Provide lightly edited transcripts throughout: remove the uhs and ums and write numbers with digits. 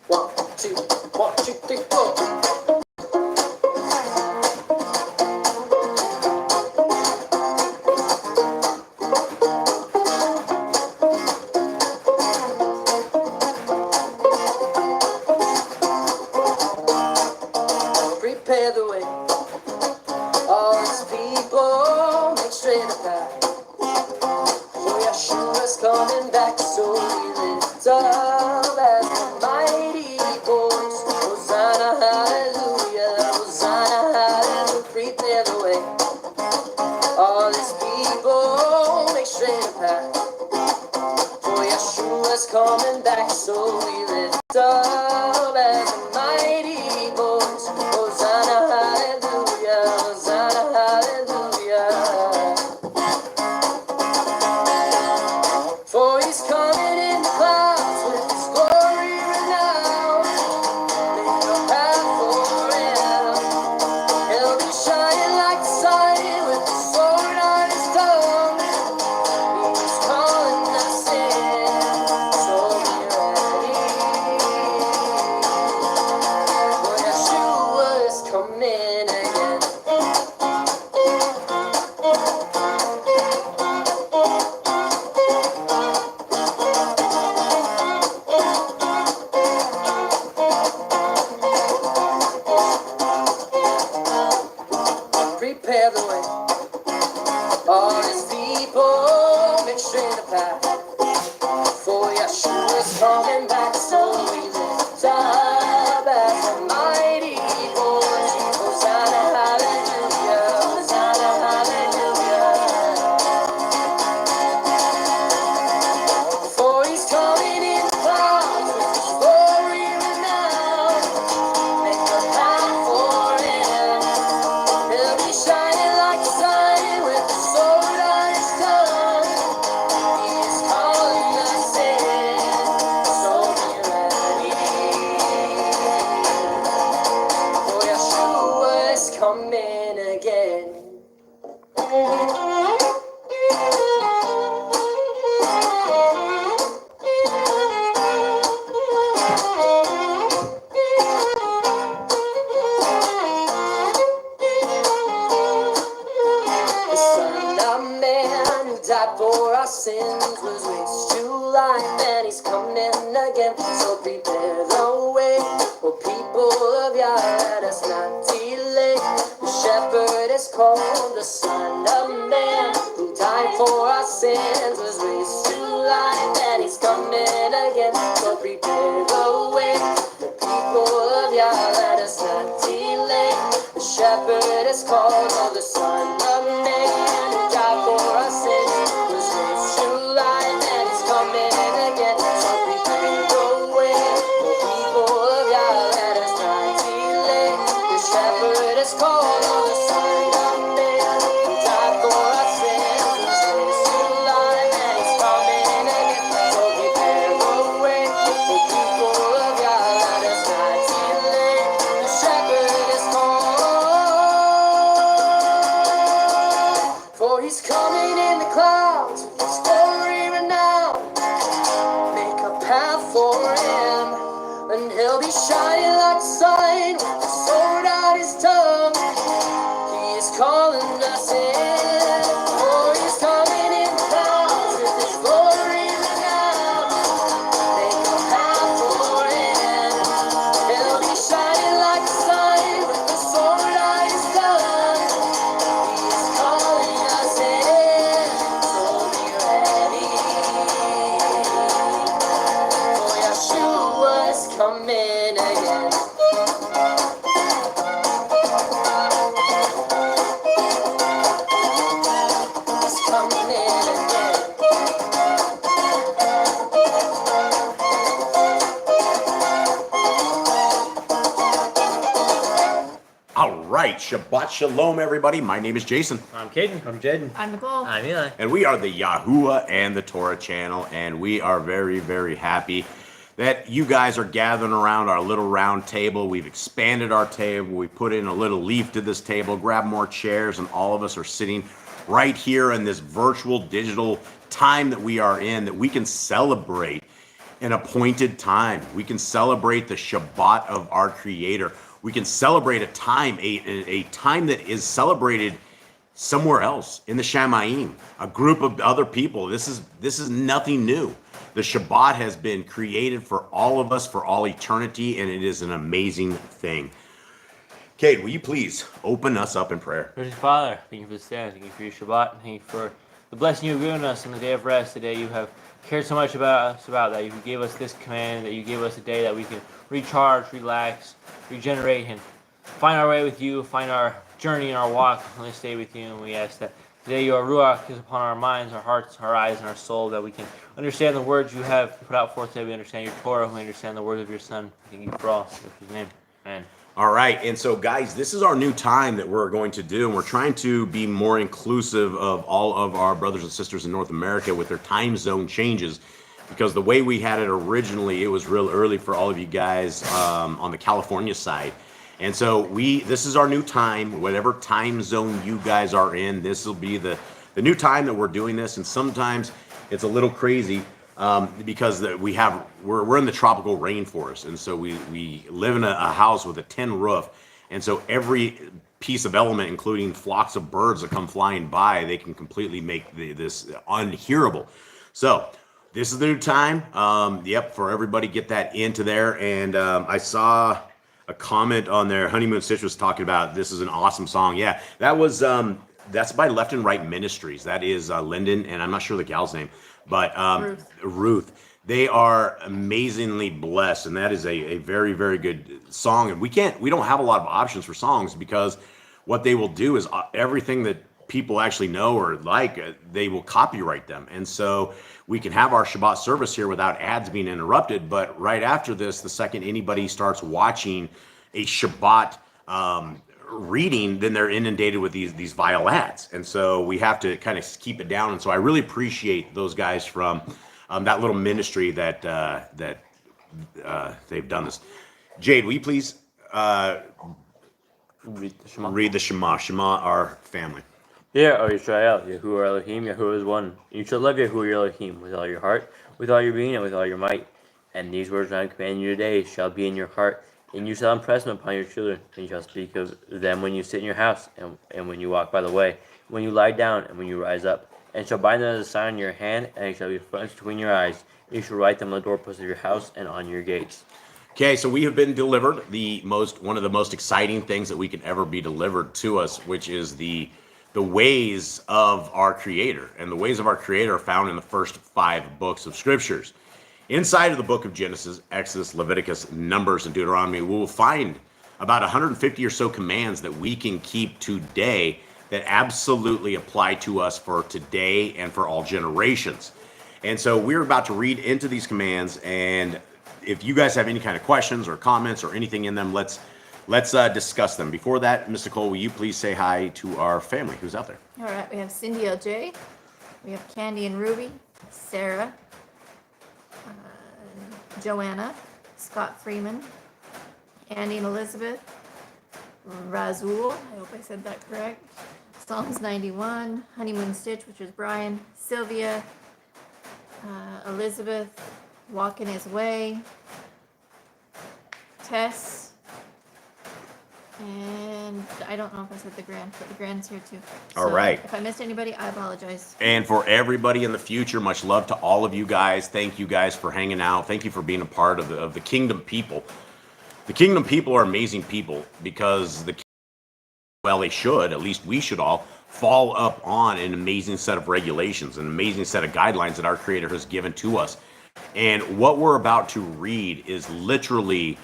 One, two, 3, 4. Prepare the way. All these people make straight a path. For Yeshua's coming back, so we lift up as the mighty voice. Hosanna, hallelujah, Hosanna, hallelujah. Prepare the way. All these people make straight a path. For Yeshua's coming back, so we lift up as the mighty voice. Hosanna, hallelujah, Hosanna, hallelujah. For he's coming in the clouds with his glory renowned. Make a path for him. He'll be shining like the sun with the sword on his tongue. He's calling us in, so be ready. For Yeshua is coming again. Prepare the way. All these people make straight a path. For Yeshua is coming back, so we lift up as a mighty voice. Hosanna, hallelujah, Hosanna, hallelujah. For he's coming in the clouds with his glory renowned. Make a path for him. He'll be shining like the sun with the sword on his tongue. He is calling us in, so be ready. For Yeshua is coming again. The Son of Man who died for our sins was raised to life, and he's coming again. So prepare the way, O people of Yah, let us not delay. The shepherd is called the Son of Man who died for our sins was raised to life, and he's coming again. So prepare the way, the people of Yah, let us not delay. The shepherd is called the Son of Man who died for our sins was raised to life, and he's coming again. So prepare the way, the people of Yah, let us not delay. The shepherd is called the Son of Man who died for our sins was raised to life, and he's coming again. So prepare the way, the people of Yah, let us not delay. The shepherd is called. For he's coming in the clouds with his glory renowned. Make a path for him, and he'll be shining like the sun with the sword on his tongue. He is calling us in. For he's coming in the clouds with his glory renowned. Make a path for him. He'll be shining like the sun with the sword on his tongue. He is calling us in, so be ready. For Yeshua is coming again. He's coming again. All right, Shabbat Shalom, everybody. My name is Jason, I'm Caden. I'm Jaden. I'm Nicole. I'm Eli. and we are the Yahuwah and the Torah channel, and we are very, very happy that you guys are gathering around our little round table. We've expanded our table. We put in a little leaf to this table, grab more chairs, and all of us are sitting right here in this virtual digital time that we are in, that we can celebrate an appointed time. We can celebrate the Shabbat of our Creator. We can celebrate a time, a time that is celebrated somewhere else in the Shamayim, a group of other people. This is nothing new. The Shabbat has been created for all of us for all eternity, and it is an amazing thing. Kate, will you please open us up in prayer? Gracious Father, thank you for this day. Thank you for your Shabbat. Thank you for the blessing you've given us in the day of rest. Today you have cared so much about us, about that you gave us this command, that you gave us a day that we can recharge, relax, regenerate, and find our way with you, find our journey and our walk on this day with you. And we ask that today your Ruach is upon our minds, our hearts, our eyes, and our soul, that we can understand the words you have put out forth today. We understand your Torah, we understand the words of your Son. Thank you for all. In his name, amen. All right, and so guys, this is our new time that we're going to do, and we're trying to be more inclusive of all of our brothers and sisters in North America with their time zone changes, because the way we had it originally, it was real early for all of you guys on the California side. And so this is our new time, whatever time zone you guys are in, this will be the new time that we're doing this. And sometimes it's a little crazy because we're in the tropical rainforest, and so we live in a house with a tin roof, and so every piece of element, including flocks of birds that come flying by, they can completely make this unhearable. So this is the new time. For everybody, get that into there. And I saw a comment on there. Honeymoon Stitch was talking about this is an awesome song. Yeah, that was that's by Left and Right Ministries. That is Lyndon, and I'm not sure the gal's name, but Ruth. They are amazingly blessed, and that is a very, very good song. And we don't have a lot of options for songs, because what they will do is everything that people actually know or like, they will copyright them. And so we can have our Shabbat service here without ads being interrupted. But right after this, the second anybody starts watching a Shabbat reading, then they're inundated with these vile ads. And so we have to kind of keep it down. And so I really appreciate those guys from that little ministry that they've done this. Jade, will you please Read the Shema. read the Shema? Shema, our family. Hear, O Israel, Yahuwah Elohim, Yahuwah is one. You shall love Yahuwah your Elohim with all your heart, with all your being, and with all your might. And these words I am commanding you today shall be in your heart, and you shall impress them upon your children. And you shall speak of them when you sit in your house, and when you walk by the way, when you lie down, and when you rise up. And shall bind them as a sign on your hand, and they shall be fronts between your eyes. And you shall write them on the doorposts of your house and on your gates. Okay, so we have been delivered one of the most exciting things that we can ever be delivered to us, which is the ways of our Creator. And the ways of our Creator are found in the first 5 books of Scriptures. Inside of the book of Genesis, Exodus, Leviticus, Numbers, and Deuteronomy, we will find about 150 or so commands that we can keep today that absolutely apply to us for today and for all generations. And so we're about to read into these commands, and if you guys have any kind of questions or comments or anything in them, let's discuss them. Before that, Ms. Nicole, will you please say hi to our family who's out there? All right, we have Cindy LJ, we have Candy and Ruby, Sarah, Joanna, Scott Freeman, Andy and Elizabeth, Razul, I hope I said that correct, Psalms 91, Honeymoon Stitch, which is Brian, Sylvia, Elizabeth, Walking His Way, Tess, and I don't know if I said the grand, but the grand's here too. All right. If I missed anybody, I apologize. And for everybody in the future, much love to all of you guys. Thank you guys for hanging out. Thank you for being a part of the kingdom people. The kingdom people are amazing people, because they should, at least we should all, fall up on an amazing set of regulations, an amazing set of guidelines that our Creator has given to us. And what we're about to read is literally,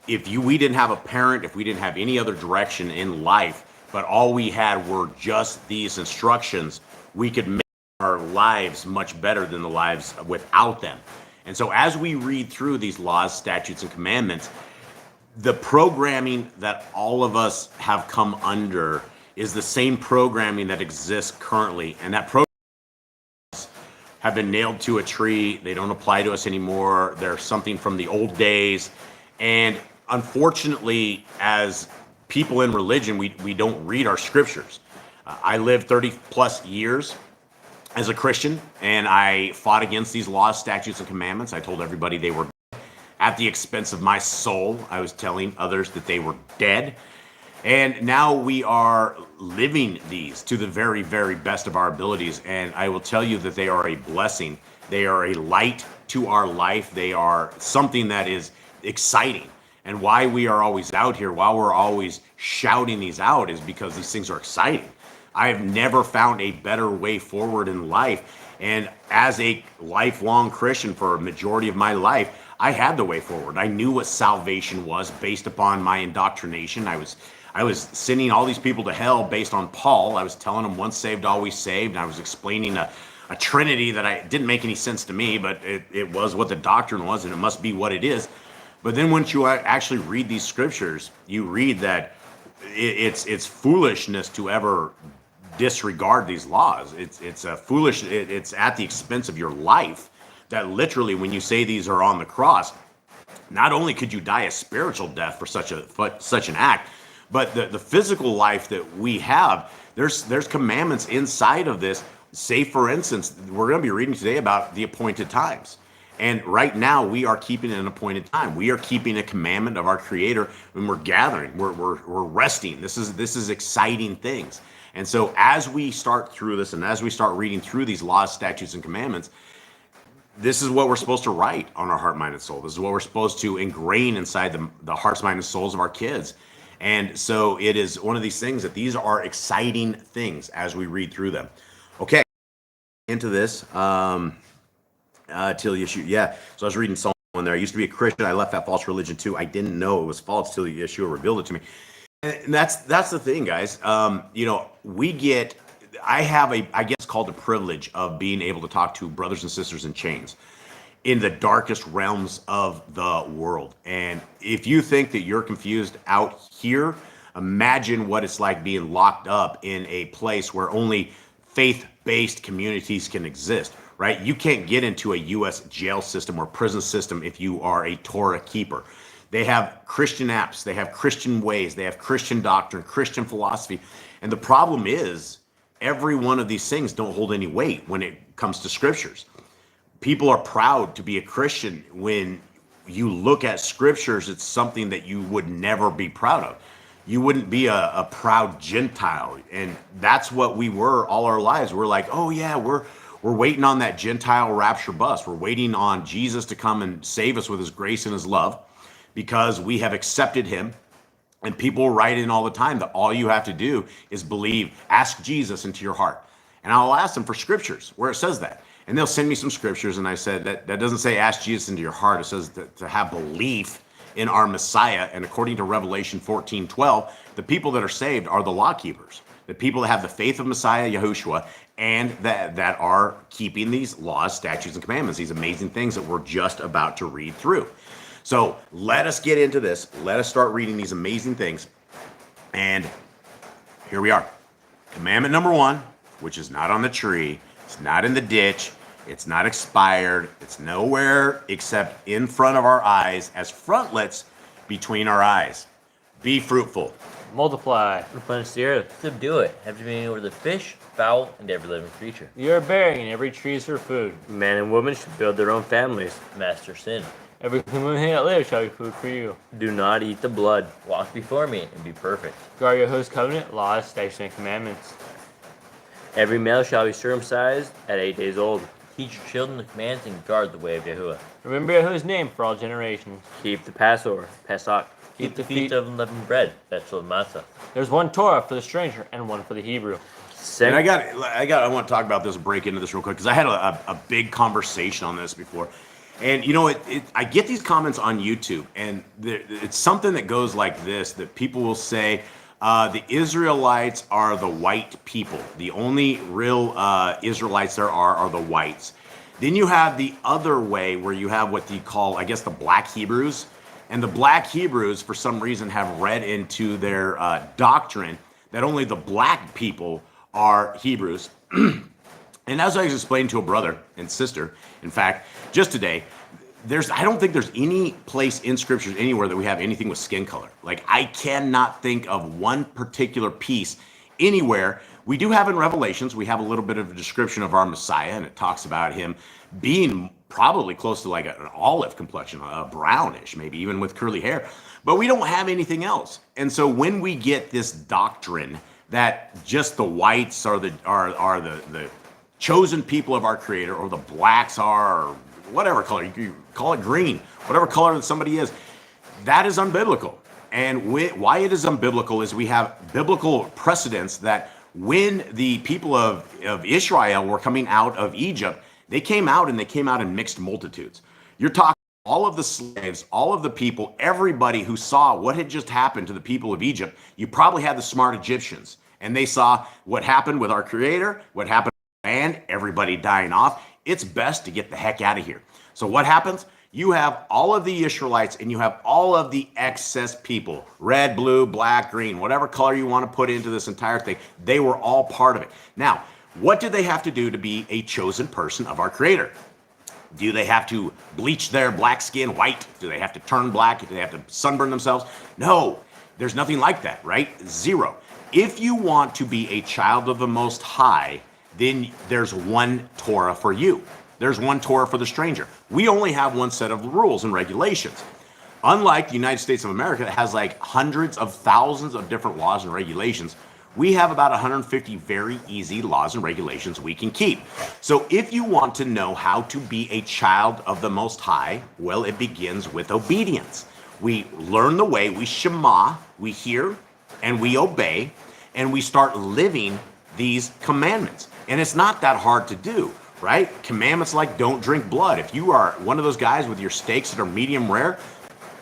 we didn't have a parent, if we didn't have any other direction in life, but all we had were just these instructions, we could make our lives much better than the lives without them. And so as we read through these laws, statutes, and commandments, the programming that all of us have come under is the same programming that exists currently. And that program have been nailed to a tree. They don't apply to us anymore. They're something from the old days. And unfortunately, as people in religion, we don't read our scriptures. I lived 30 plus years as a Christian, and I fought against these laws, statutes, and commandments. I told everybody they were at the expense of my soul. I was telling others that they were dead. And now we are living these to the very, very best of our abilities. And I will tell you that they are a blessing. They are a light to our life. They are something that is exciting. And why we are always out here, while we're always shouting these out, is because these things are exciting. I have never found a better way forward in life. And as a lifelong Christian for a majority of my life, I had the way forward. I knew what salvation was based upon my indoctrination. I was sending all these people to hell based on Paul. I was telling them once saved, always saved. And I was explaining a trinity that didn't make any sense to me, but it was what the doctrine was, and it must be what it is. But then once you actually read these scriptures, you read that it's foolishness to ever disregard these laws. It's a foolish. It's at the expense of your life. That literally, when you say these are on the cross, not only could you die a spiritual death for such an act, but the physical life that we have, there's commandments inside of this. Say, for instance, we're going to be reading today about the appointed times. And right now, we are keeping an appointed time. We are keeping a commandment of our Creator when we're gathering. We're resting. This is exciting things. And so as we start through this, and as we start reading through these laws, statutes, and commandments, this is what we're supposed to write on our heart, mind, and soul. This is what we're supposed to ingrain inside the hearts, mind, and souls of our kids. And so it is one of these things that these are exciting things as we read through them. Okay, into this till Yeshua. Yeah, so I was reading Psalm 1 there. I used to be a Christian. I left that false religion too. I didn't know it was false till Yeshua revealed it to me. And that's the thing, guys. I have I guess called the privilege of being able to talk to brothers and sisters in chains in the darkest realms of the world. And if you think that you're confused out here, imagine what it's like being locked up in a place where only faith-based communities can exist, right? You can't get into a U.S. jail system or prison system if you are a Torah keeper. They have Christian apps, they have Christian ways, they have Christian doctrine, Christian philosophy. And the problem is, every one of these things don't hold any weight when it comes to scriptures. People are proud to be a Christian. When you look at scriptures, it's something that you would never be proud of. You wouldn't be a proud Gentile. And that's what we were all our lives. We're like, oh yeah, we're waiting on that Gentile rapture bus. We're waiting on Jesus to come and save us with his grace and his love, because we have accepted him. And people write in all the time that all you have to do is believe, ask Jesus into your heart. And I'll ask them for scriptures where it says that. And they'll send me some scriptures. And I said, that doesn't say ask Jesus into your heart. It says to have belief in our Messiah. And according to Revelation 14:12, the people that are saved are the law keepers. The people that have the faith of Messiah, Yahushua, and that are keeping these laws, statutes, and commandments, these amazing things that we're just about to read through. So let us get into this. Let us start reading these amazing things. And here we are. Commandment number 1, which is not on the tree. It's not in the ditch. It's not expired. It's nowhere except in front of our eyes as frontlets between our eyes. Be fruitful. Multiply. Replenish the earth. Subdue it. Have dominion over the fish, fowl, and every living creature. You are bearing, and every tree is for food. Man and woman should build their own families. Master sin. Every human being that lives shall be food for you. Do not eat the blood. Walk before me and be perfect. Guard your host's covenant, laws, statutes, and commandments. Every male shall be circumcised at 8 days old. Teach your children the commands and guard the way of Yahuwah. Remember Yahuwah's name for all generations. Keep the Passover, Pesach. Keep the Feast feast of unleavened bread, festival of Matzah. There's one Torah for the stranger and one for the Hebrew. And I want to talk about this, break into this real quick, because I had a big conversation on this before. And, I get these comments on YouTube, and it's something that goes like this, that people will say, the Israelites are the white people. The only real Israelites there are the whites. Then you have the other way, where you have what you call, I guess, the black Hebrews. And the black Hebrews, for some reason, have read into their doctrine that only the black people are Hebrews. And as I was explaining to a brother and sister, in fact, just today, I don't think there's any place in scriptures anywhere that we have anything with skin color. Like, I cannot think of one particular piece anywhere We do have in Revelations, we have a little bit of a description of our Messiah, and it talks about him being probably close to like an olive complexion, a brownish, maybe even with curly hair. But we don't have anything else. And so when we get this doctrine that just the whites are the chosen people of our Creator, or the blacks are, or whatever color, you call it green, whatever color that somebody is, that is unbiblical. And why it is unbiblical is we have biblical precedents that when the people of Israel were coming out of Egypt, they came out in mixed multitudes. You're talking all of the slaves, all of the people, everybody who saw what had just happened to the people of Egypt. You probably had the smart Egyptians, and they saw what happened with our Creator, what happened with land, everybody dying off. It's best to get the heck out of here. So what happens? You have all of the Israelites and you have all of the excess people, red, blue, black, green, whatever color you want to put into this entire thing. They were all part of it. Now, what did they have to do to be a chosen person of our Creator? Do they have to bleach their black skin white? Do they have to turn black? Do they have to sunburn themselves? No, there's nothing like that, right? Zero. If you want to be a child of the Most High, then there's one Torah for you. There's one Torah for the stranger. We only have one set of rules and regulations. Unlike the United States of America that has like hundreds of thousands of different laws and regulations, we have about 150 very easy laws and regulations we can keep. So if you want to know how to be a child of the Most High, well, it begins with obedience. We learn the way, we shema, we hear, and we obey, and we start living these commandments. And it's not that hard to do, right? Commandments like don't drink blood. If you are one of those guys with your steaks that are medium rare,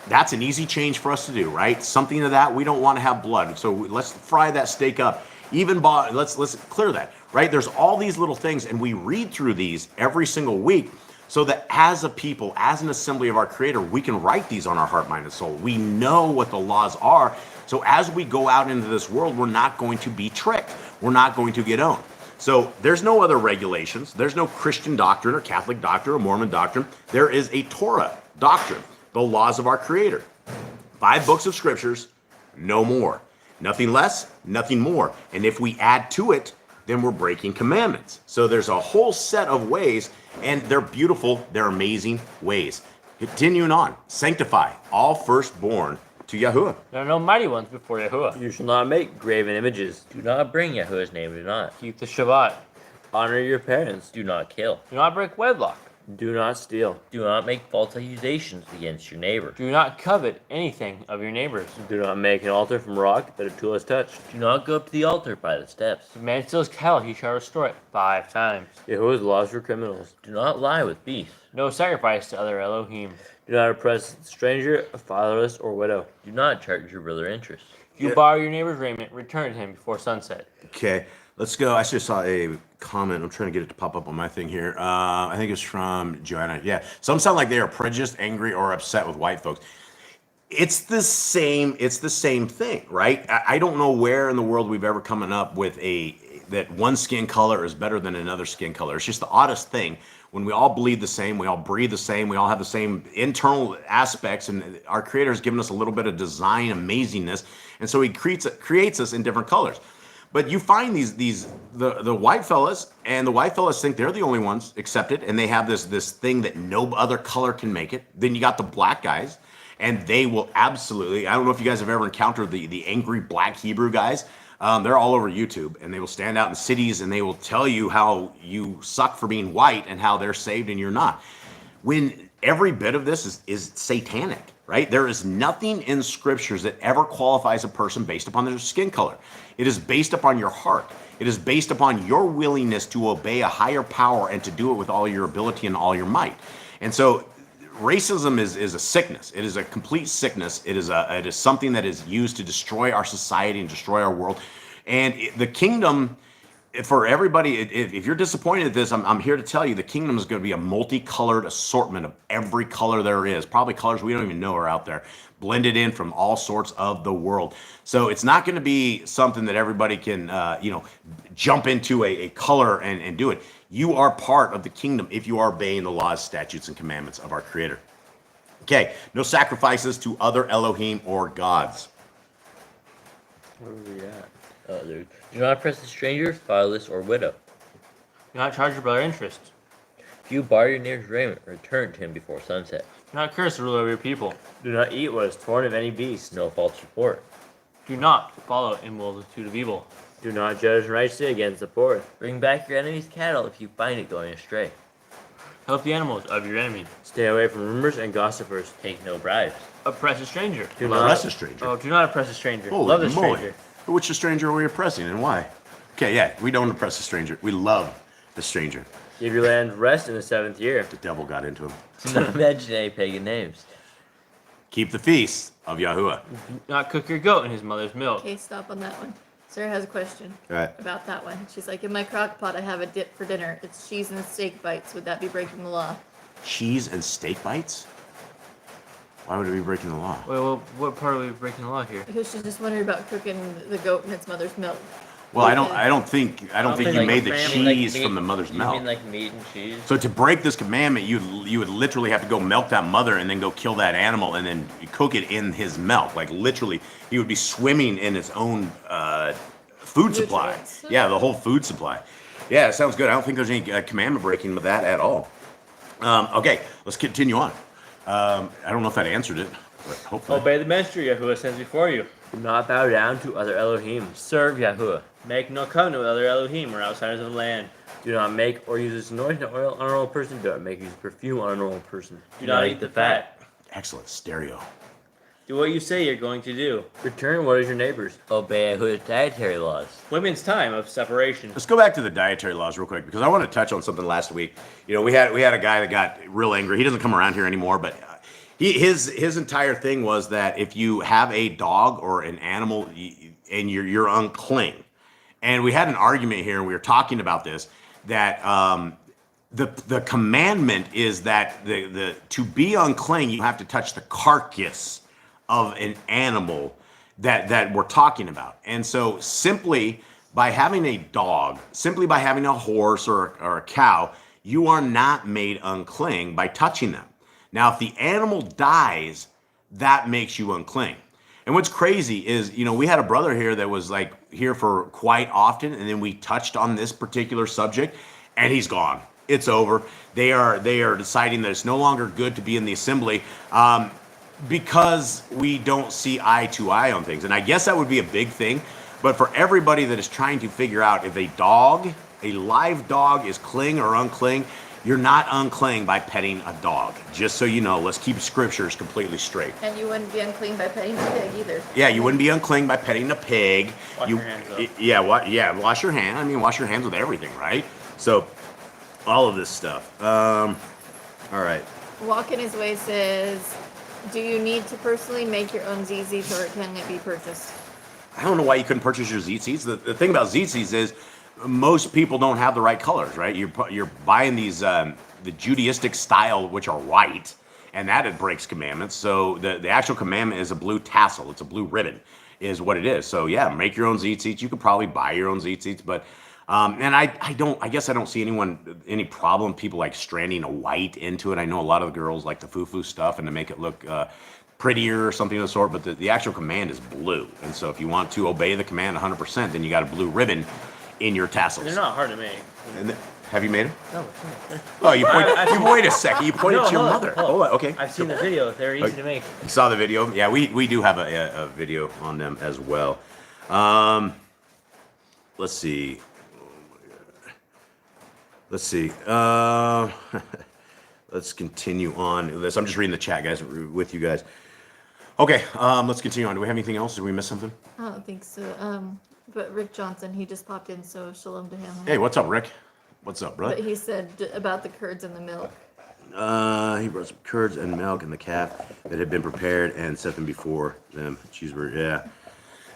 that's an easy change for us to do, right? Something to that, we don't want to have blood. So let's fry that steak up. Let's clear that, right? There's all these little things, and we read through these every single week so that as a people, as an assembly of our Creator, we can write these on our heart, mind, and soul. We know what the laws are. So as we go out into this world, we're not going to be tricked. We're not going to get owned. So there's no other regulations. There's no Christian doctrine or Catholic doctrine or Mormon doctrine. There is a Torah doctrine, the laws of our Creator. 5 books of Scriptures, no more. Nothing less, nothing more. And if we add to it, then we're breaking commandments. So there's a whole set of ways, and they're beautiful, they're amazing ways. Continuing on, sanctify all firstborn to Yahuwah. There are no mighty ones before Yahuwah. You shall not make graven images. Do not bring Yahuwah's name. Do not. Keep the Shabbat. Honor your parents. Do not kill. Do not break wedlock. Do not steal. Do not make false accusations against your neighbor. Do not covet anything of your neighbor's. Do not make an altar from rock that a tool has touched. Do not go up to the altar by the steps. If a man steals cattle, he shall restore it 5 times. Yahuwah's laws for criminals. Do not lie with beasts. No sacrifice to other Elohim. Do not oppress a stranger, a fatherless, or widow. Do not charge your brother interest. If you borrow your neighbor's raiment, return it to him before sunset. Okay, let's go. I just saw a comment. I'm trying to get it to pop up on my thing here. I think it's from Joanna. Yeah, some sound like they are prejudiced, angry, or upset with white folks. It's the same thing, right? I don't know where in the world we've ever come up with that one skin color is better than another skin color. It's just the oddest thing. When we all bleed the same, we all breathe the same, we all have the same internal aspects, and our Creator has given us a little bit of design amazingness, and so He creates us in different colors. But you find the white fellas, and the white fellas think they're the only ones accepted, and they have this thing that no other color can make it. Then you got the black guys, and they will absolutely, I don't know if you guys have ever encountered the angry black Hebrew guys. They're all over YouTube, and they will stand out in cities, and they will tell you how you suck for being white and how they're saved and you're not. When every bit of this is satanic, right? There is nothing in Scriptures that ever qualifies a person based upon their skin color. It is based upon your heart. It is based upon your willingness to obey a higher power and to do it with all your ability and all your might. And so racism is a sickness. It is a complete sickness. It is something that is used to destroy our society and destroy our world. And the kingdom, for everybody, if you're disappointed at this, I'm here to tell you the kingdom is going to be a multicolored assortment of every color there is. Probably colors we don't even know are out there, blended in from all sorts of the world. So it's not going to be something that everybody can, jump into a color and do it. You are part of the kingdom if you are obeying the laws, statutes, and commandments of our Creator. Okay, no sacrifices to other Elohim or gods. Where are we at? others. Do not oppress a stranger, fatherless, or widow. Do not charge your brother interest. If you borrow your neighbor's raiment, return it to him before sunset. Do not curse the ruler of your people. Do not eat what is torn of any beast, no false report. Do not follow a multitude of evil. Do not judge righteously against the poor. Bring back your enemy's cattle if you find it going astray. Help the animals of your enemy. Stay away from rumors and gossipers. Take no bribes. Oppress a stranger. Do Oppress not a stranger. Oh, do not oppress a stranger. Holy Love the moly. stranger. Which stranger are we oppressing and why? Okay, yeah, we don't oppress a stranger. We love the stranger. give your land rest in the 7th year. The devil got into him. Do not mention any pagan names. Keep the feast of Yahuwah. Do not cook your goat in his mother's milk. Okay, stop on that one. Sarah has a question All right. about that one. She's like, in my crock pot, I have a dip for dinner. It's cheese and steak bites. Would that be breaking the law? Cheese and steak bites? Why would it be breaking the law? Well, what part are we breaking the law here? Because she's just wondering about cooking the goat in its mother's milk. Well, I don't think you like made the family, like cheese meat- from the mother's You milk. mean like meat and cheese? So to break this commandment, you would literally have to go milk that mother and then go kill that animal and then cook it in his milk. Like literally, he would be swimming in his own food supply. Nutrients. Yeah, the whole food supply. Yeah, it sounds good. I don't think there's any commandment breaking with that at all. Okay, let's continue on. I don't know if that answered it, but hopefully. Obey the master Yahuwah sends before you. Do not bow down to other Elohim. Serve Yahuwah. Make no covenant with other Elohim or outsiders of the land. Do not make or use anointing oil on a normal person. Do not make use perfume on a normal person. Do not eat the fat. Excellent stereo. Do what you say you're going to do. Return what is your neighbor's. Obey Yahuwah's dietary laws. Women's time of separation. Let's go back to the dietary laws real quick because I want to touch on something last week. You know, we had a guy that got real angry. He doesn't come around here anymore, but his entire thing was that if you have a dog or an animal and you're unclean, and we had an argument here and we were talking about this that the commandment is that the to be unclean you have to touch the carcass of an animal that we're talking about. And so simply by having a dog, simply by having a horse or a cow, you are not made unclean by touching them. Now, if the animal dies, that makes you unclean. And what's crazy is, you know, we had a brother here that was like here for quite often, and then we touched on this particular subject, and he's gone. It's over. They are deciding that it's no longer good to be in the assembly because we don't see eye to eye on things. And I guess that would be a big thing. But for everybody that is trying to figure out if a live dog is clean or unclean, you're not unclean by petting a dog. Just so you know, let's keep scriptures completely straight. And you wouldn't be unclean by petting a pig either. Yeah, you wouldn't be unclean by petting a pig. Wash your hands up. Wash your hand. I mean, wash your hands with everything, right? So, all of this stuff. All right. Walk in his way says, do you need to personally make your own zizis or can it be purchased? I don't know why you couldn't purchase your tzitzits. The thing about tzitzits is most people don't have the right colors, right? You're buying these the Judaistic style, which are white, and that it breaks commandments. So the actual commandment is a blue tassel. It's a blue ribbon, is what it is. So yeah, make your own tzitzits. You could probably buy your own tzitzits, but and I guess I don't see any problem people like stranding a white into it. I know a lot of the girls like the foo-foo stuff and to make it look prettier or something of the sort, but the actual command is blue. And so if you want to obey the command 100%, then you got a blue ribbon in your tassels. They're not hard to make. And have you made them? No. Oh, wait a second. You pointed No, to your hold on, mother. hold on. Hold on, okay. I've seen the video. They're easy to make. You saw the video? Yeah, we do have a video on them as well. Let's see. Let's continue on this. I'm just reading the chat, guys, with you guys. Okay, let's continue on. Do we have anything else? Did we miss something? I don't think so. But Rick Johnson, he just popped in, so shalom to him. Hey, what's up, Rick? What's up, brother? But he said about the curds and the milk. He brought some curds and milk and the calf that had been prepared and set them before them. Cheeseburger, yeah.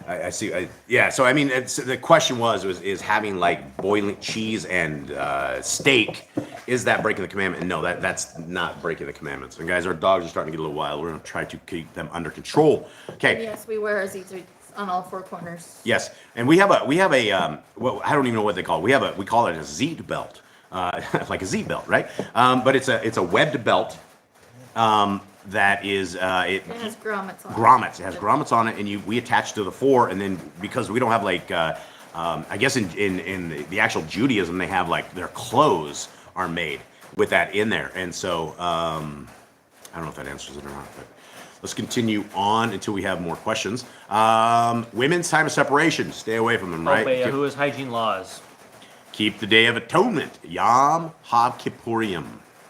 I see. Yeah, so I mean, the question is having like boiling cheese and steak, is that breaking the commandment? And no, that's not breaking the commandments. And guys, our dogs are starting to get a little wild. We're going to try to keep them under control. Okay. Yes, we wear our zizis on all four corners. Yes, and we have a well, I don't even know what they call it. We call it a zeet belt, like a zeet belt, right? But it's a webbed belt that is It has grommets on grommets. It has grommets on it, and we attach to the 4, and then because we don't have like, I guess in the actual Judaism, they have like their clothes are made with that in there, and so I don't know if that answers it or not, but let's continue on until we have more questions. Women's time of separation, stay away from them, right? Obey Yahuwah's hygiene laws. Keep the Day of Atonement, Yom HaKippurim.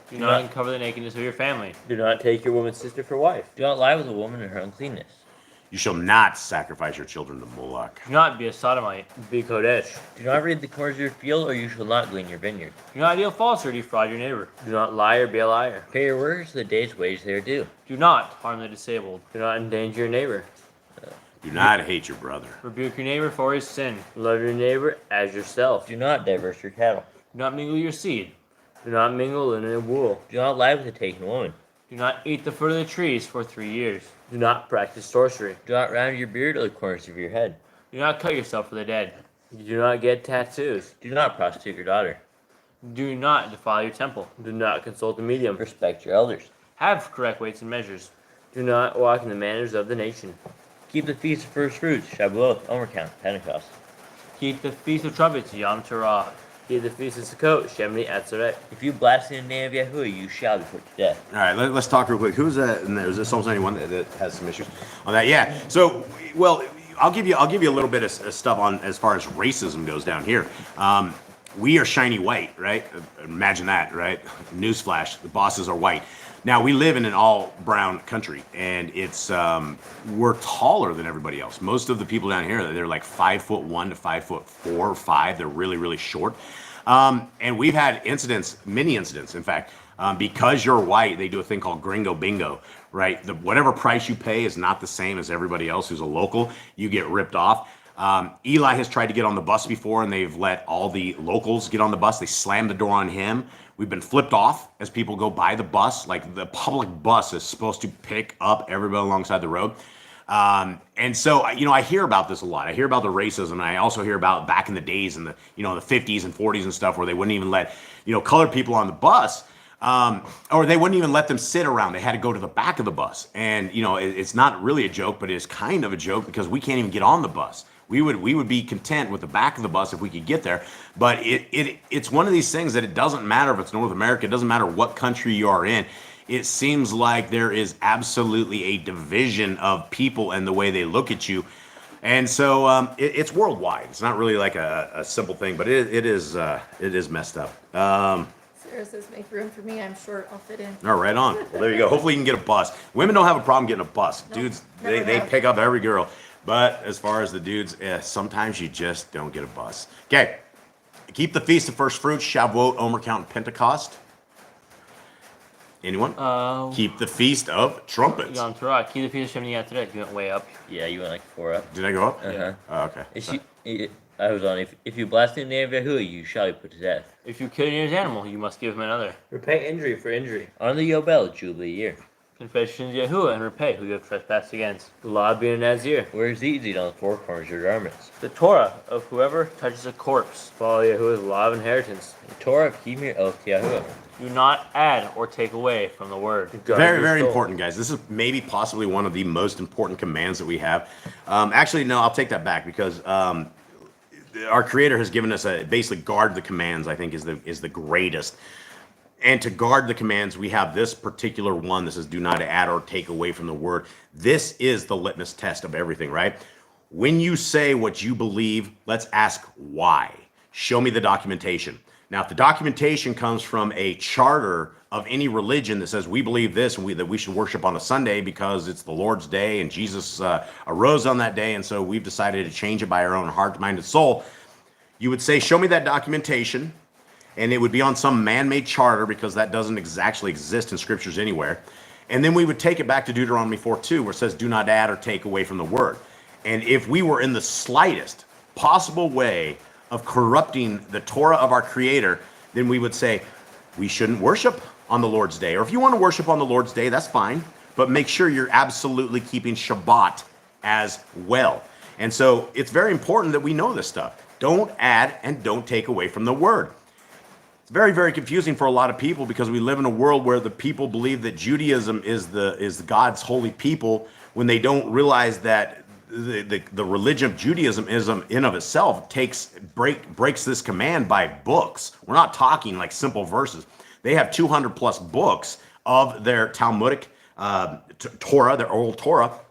Do not uncover the nakedness of your family. Do not take your woman's sister for wife. Do not lie with a woman in her uncleanness. You shall not sacrifice your children to Moloch. Do not be a sodomite. Be Kodesh. Do not read the corners of your field, or you shall not glean your vineyard. Do not deal false or defraud your neighbor. Do not lie or be a liar. Pay your workers the day's wage they are due. Do not harm the disabled. Do not endanger your neighbor. Do not hate your brother. Rebuke your neighbor for his sin. Love your neighbor as yourself. Do not diverse your cattle. Do not mingle your seed. Do not mingle linen and wool. Do not lie with a taken woman. Do not eat the fruit of the trees for 3 years. Do not practice sorcery. Do not round your beard or the corners of your head. Do not cut yourself for the dead. Do not get tattoos. Do not prostitute your daughter. Do not defile your temple. Do not consult a medium. Respect your elders. Have correct weights and measures. Do not walk in the manners of the nation. Keep the feast of first fruits, Shavuot, Omer Pentecost. Keep the feast of trumpets, Yom Teruah. Keep the feast of Sukkot, Shemini Atzeret. If you blaspheme the name of Yahuwah, you shall be put to death. All right, let's talk real quick. Who's that? And there's Psalms 91 that has some issues on that. Yeah. So, well, I'll give you a little bit of stuff on as far as racism goes down here. We are shiny white, right? Imagine that, right? Newsflash: the bosses are white. Now we live in an all brown country, and it's we're taller than everybody else. Most of the people down here, they're like 5'1" to 5'4" or 5. They're really, really short. And we've had many incidents, in fact, because you're white, they do a thing called gringo bingo, right? Whatever price you pay is not the same as everybody else who's a local. You get ripped off. Eli has tried to get on the bus before, and they've let all the locals get on the bus. They slammed the door on him. We've been flipped off as people go by the bus. Like, the public bus is supposed to pick up everybody alongside the road. And so, I hear about this a lot. I hear about the racism, and I also hear about back in the days in the 50s and 40s and stuff, where they wouldn't even let, colored people on the bus, or they wouldn't even let them sit around. They had to go to the back of the bus. And, it's not really a joke, but it's kind of a joke because we can't even get on the bus. We would be content with the back of the bus if we could get there. But it's one of these things that it doesn't matter if it's North America. It doesn't matter what country you are in. It seems like there is absolutely a division of people and the way they look at you. And so it's worldwide. It's not really like a simple thing, but it is messed up. Sarah says, make room for me. I'm short. I'll fit in. All right, on. Well, there you go. Hopefully you can get a bus. Women don't have a problem getting a bus. Nope, Dudes, never they have. pick up every girl. But as far as the dudes, sometimes you just don't get a bus. Okay. Keep the Feast of First Fruits, Shavuot, Omer Count, Pentecost. Anyone? Keep the Feast of Trumpets. Yom Teruah. Keep the feast of Shemini Atzeret. You went way up. Yeah, you went like 4 up. Did I go up? Uh-huh. Oh, okay. I was on. If you blaspheme the name of Yahuwah, you shall be put to death. If you kill your animal, you must give him another. Repay injury for injury. On the Yobel, Jubilee year. Confess your sins to Yahuwah and repay who you have trespassed against. The law of being a Nazir. Wear zizit on the 4 corners of your garments. The Torah of whoever touches a corpse. Follow Yahuwah's law of inheritance. The Torah of keeping your oath to Yahuwah. Do not add or take away from the word. Guard Very, your very soul. important, guys. This is maybe possibly one of the most important commands that we have. Actually, no, I'll take that back because our Creator has given us basically guard the commands, I think, is the greatest. And to guard the commands, we have this particular one that says, do not add or take away from the word. This is the litmus test of everything, right? When you say what you believe, let's ask why. Show me the documentation. Now, if the documentation comes from a charter of any religion that says we believe this and that we should worship on a Sunday because it's the Lord's day and Jesus arose on that day, and so we've decided to change it by our own heart, mind, and soul, you would say, show me that documentation. And it would be on some man-made charter because that doesn't actually exist in scriptures anywhere. And then we would take it back to Deuteronomy 4:2 where it says, do not add or take away from the word. And if we were in the slightest possible way of corrupting the Torah of our Creator, then we would say, we shouldn't worship on the Lord's day. Or if you want to worship on the Lord's day, that's fine. But make sure you're absolutely keeping Shabbat as well. And so it's very important that we know this stuff. Don't add and don't take away from the word. It's very, very confusing for a lot of people because we live in a world where the people believe that Judaism is God's holy people when they don't realize that the religion of Judaism in of itself breaks this command by books. We're not talking like simple verses. They have 200 plus books of their Talmudic Torah, their oral Torah,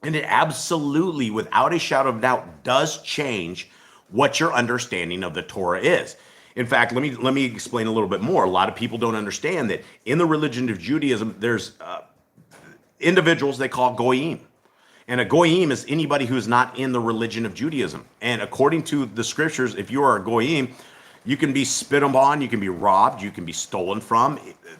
and it absolutely, without a shadow of doubt, does change what your understanding of the Torah is. In fact, let me explain a little bit more. A lot of people don't understand that in the religion of Judaism, there's individuals they call goyim. And a goyim is anybody who is not in the religion of Judaism. And according to the scriptures, if you are a goyim, you can be spit upon, you can be robbed, you can be stolen from.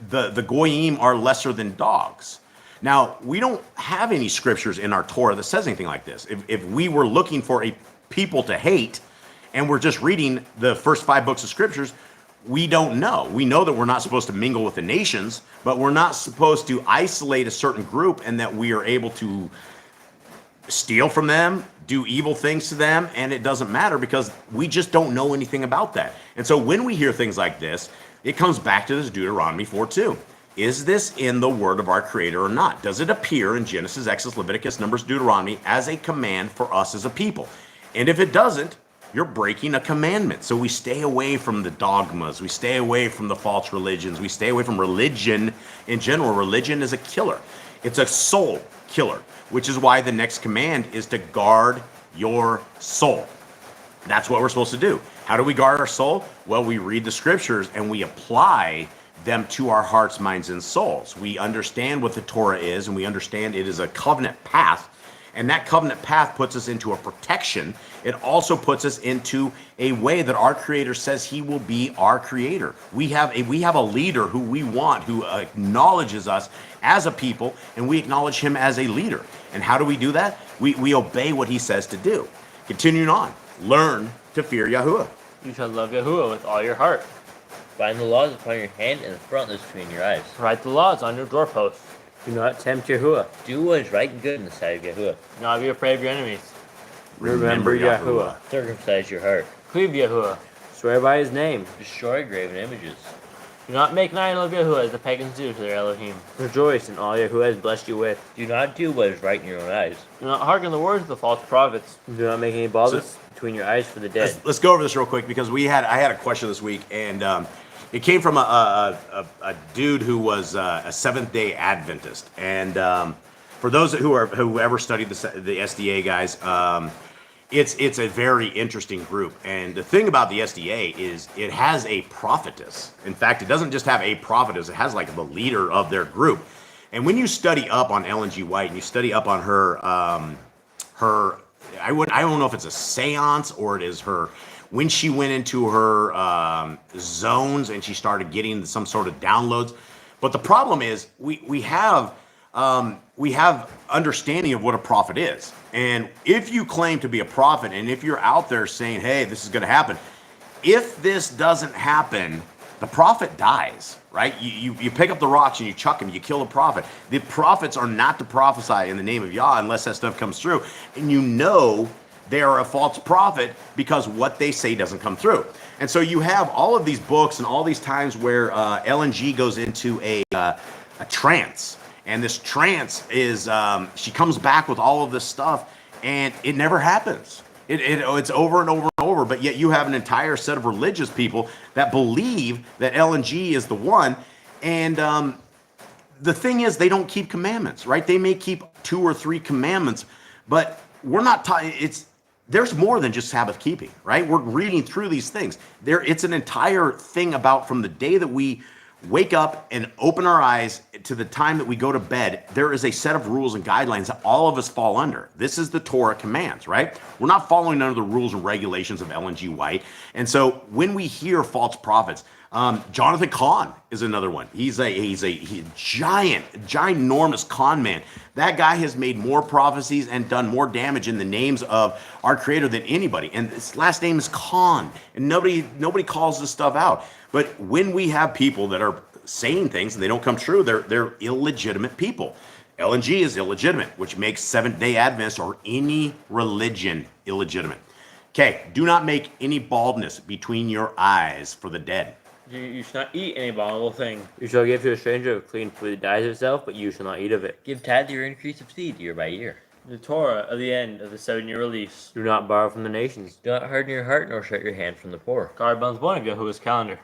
The goyim are lesser than dogs. Now, we don't have any scriptures in our Torah that says anything like this. If we were looking for a people to hate, and we're just reading the first 5 books of scriptures, we don't know. We know that we're not supposed to mingle with the nations, but we're not supposed to isolate a certain group and that we are able to steal from them, do evil things to them, and it doesn't matter because we just don't know anything about that. And so when we hear things like this, it comes back to this Deuteronomy 4:2. Is this in the word of our Creator or not? Does it appear in Genesis, Exodus, Leviticus, Numbers, Deuteronomy as a command for us as a people? And if it doesn't, you're breaking a commandment. So we stay away from the dogmas. We stay away from the false religions. We stay away from religion in general. Religion is a killer. It's a soul killer, which is why the next command is to guard your soul. That's what we're supposed to do. How do we guard our soul? Well, we read the scriptures and we apply them to our hearts, minds, and souls. We understand what the Torah is, and we understand it is a covenant path. And that covenant path puts us into a protection. It also puts us into a way that our Creator says He will be our Creator. We have a leader who we want, who acknowledges us as a people, and we acknowledge Him as a leader. And how do we do that? We obey what He says to do. Continuing on, learn to fear Yahuwah. You shall love Yahuwah with all your heart. Bind the laws upon your hand and the frontlets between your eyes. Write the laws on your doorposts. Do not tempt Yahuwah. Do what is right and good in the sight of Yahuwah. Do not be afraid of your enemies. Remember Yahuwah. Circumcise your heart. Cleave Yahuwah. Swear by His name. Destroy graven images. Do not make an idol of Yahuwah as the pagans do to their Elohim. Rejoice in all Yahuwah has blessed you with. Do not do what is right in your own eyes. Do not hearken the words of the false prophets. Do not make any balls between your eyes for the dead. Let's go over this real quick because I had a question this week, and it came from a dude who was a Seventh-day Adventist. And for those who ever studied the SDA guys, it's a very interesting group. And the thing about the SDA is it has a prophetess. In fact, it doesn't just have a prophetess; it has like the leader of their group. And when you study up on Ellen G. White and you study up on her I don't know if it's a seance or it is her. When she went into her zones and she started getting some sort of downloads. But the problem is we have understanding of what a prophet is. And if you claim to be a prophet and if you're out there saying, hey, this is going to happen, if this doesn't happen, the prophet dies, right? You pick up the rocks and you chuck them, you kill the prophet. The prophets are not to prophesy in the name of Yah unless that stuff comes through. And you know they are a false prophet because what they say doesn't come through. And so you have all of these books and all these times where LNG goes into a trance. And this trance is, she comes back with all of this stuff and it never happens. It's over and over and over, but yet you have an entire set of religious people that believe that LNG is the one. And the thing is, they don't keep commandments, right? They may keep 2 or 3 commandments, but we're not there's more than just Sabbath keeping, right? We're reading through these things. It's an entire thing about from the day that we wake up and open our eyes to the time that we go to bed, there is a set of rules and guidelines that all of us fall under. This is the Torah commands, right? We're not following under the rules and regulations of Ellen G. White. And so when we hear false prophets, Jonathan Cahn is another one. He's a ginormous con man. That guy has made more prophecies and done more damage in the names of our Creator than anybody. And his last name is Cahn, and nobody calls this stuff out. But when we have people that are saying things and they don't come true, they're illegitimate people. LNG is illegitimate, which makes Seventh-day Adventists or any religion illegitimate. Okay, do not make any baldness between your eyes for the dead. You should not eat any abominable thing. You shall give to a stranger of clean food that dies of itself, but you shall not eat of it. Give tithe your increase of seed year by year. The Torah of the end of the 7-year release. Do not borrow from the nations. Do not harden your heart, nor shut your hand from the poor. Guard month 1 of Yahuwah's calendar.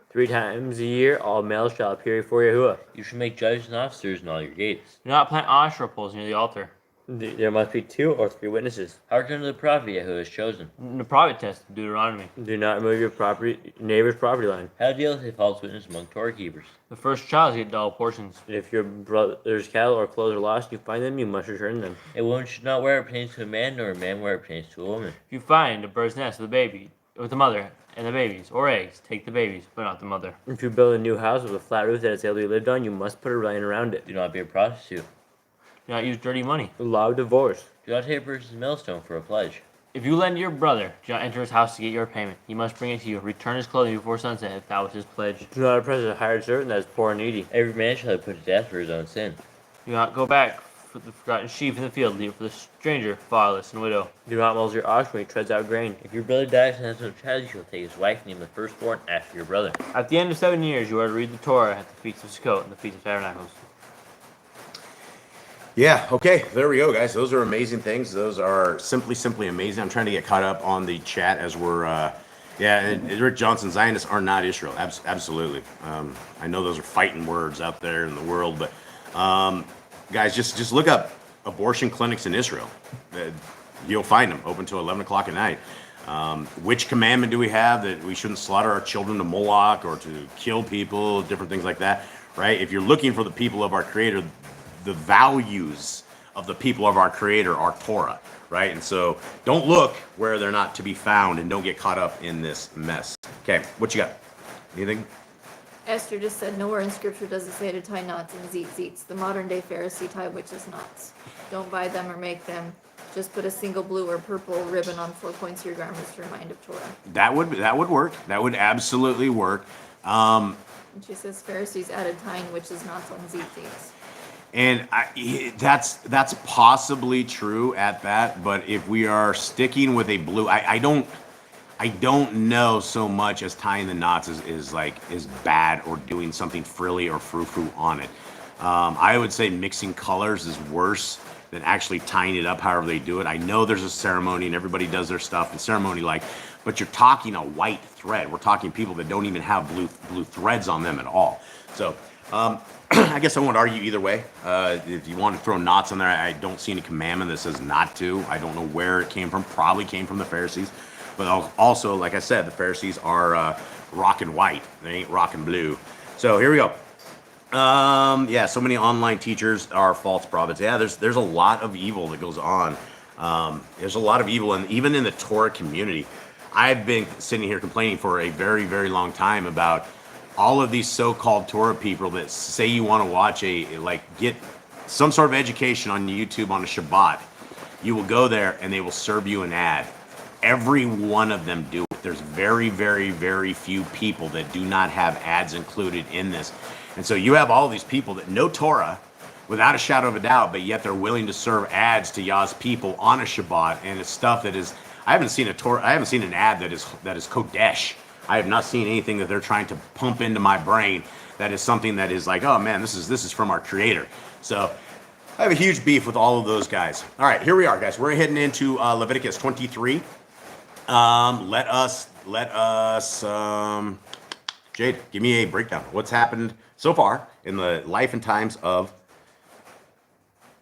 3 times a year, all males shall appear before Yahuwah. You shall make judges and officers in all your gates. Do not plant Asherah poles near the altar. There must be 2 or 3 witnesses. Hearken unto the prophet Yahuwah has chosen. The prophet test of Deuteronomy. Do not remove your neighbor's property line. How deal with a false witness among Torah keepers? The first child get double portions. If your brother's cattle or clothes are lost, you find them, you must return them. A woman should not wear what pertains to a man, nor a man wear what pertains to a woman. If you find a bird's nest with the mother and the babies, or eggs, take the babies, but not the mother. If you build a new house with a flat roof that is able to be lived on, you must put a railing around it. Do not be a prostitute. Do not use dirty money. The law of divorce. Do not take a person's millstone for a pledge. If you lend your brother, do not enter his house to get your payment. He must bring it to you. Return his clothing before sunset if that was his pledge. Do not oppress a hired servant that is poor and needy. Every man shall be put to death for his own sin. Do not go back for the forgotten sheep in the field. Leave it for the stranger, fatherless, and widow. Do not muzzle your ox when he treads out grain. If your brother dies and has no child, you shall take his wife and name the firstborn after your brother. At the end of 7 years, you are to read the Torah at the Feast of Sukkot and the Feast of Tabernacles. Yeah, okay, there we go, guys. Those are amazing things. Those are simply amazing. I'm trying to get caught up on the chat as we're, and Rick Johnson, Zionists are not Israel. Absolutely. I know those are fighting words out there in the world, but guys, just look up abortion clinics in Israel. You'll find them open till 11 o'clock at night. Which commandment do we have that we shouldn't slaughter our children to Moloch or to kill people, different things like that, right? If you're looking for the people of our Creator, the values of the people of our Creator are Torah, right? And so don't look where they're not to be found and don't get caught up in this mess. Okay, what you got? Anything? Esther just said, nowhere in Scripture does it say to tie knots and zeets. The modern day Pharisee tie witches' knots. Don't buy them or make them. Just put a single blue or purple ribbon on 4 points of your garments to remind of Torah. That would work. That would absolutely work. And she says Pharisees added tying witches' knots on zeets. And that's possibly true at that, but if we are sticking with a blue, I don't know so much as tying the knots is bad or doing something frilly or frou-frou on it. I would say mixing colors is worse than actually tying it up however they do it. I know there's a ceremony and everybody does their stuff in ceremony but you're talking a white thread. We're talking people that don't even have blue threads on them at all. So I guess I won't argue either way. If you want to throw knots on there, I don't see any commandment that says not to. I don't know where it came from. Probably came from the Pharisees. But also, like I said, the Pharisees are rock and white. They ain't rock and blue. So here we go. So many online teachers are false prophets. Yeah, there's a lot of evil that goes on. There's a lot of evil, and even in the Torah community. I've been sitting here complaining for a very, very long time about all of these so-called Torah people that say you want to watch get some sort of education on YouTube on a Shabbat. You will go there and they will serve you an ad. Every one of them do it. There's very, very, very few people that do not have ads included in this. And so you have all these people that know Torah without a shadow of a doubt, but yet they're willing to serve ads to Yah's people on a Shabbat, and it's stuff that is, I haven't seen an ad that is Kodesh. I have not seen anything that they're trying to pump into my brain that is something that is like, oh man, this is from our Creator. So I have a huge beef with all of those guys. All right, here we are, guys. We're heading into Leviticus 23. Let us, Jade, give me a breakdown. What's happened so far in the life and times of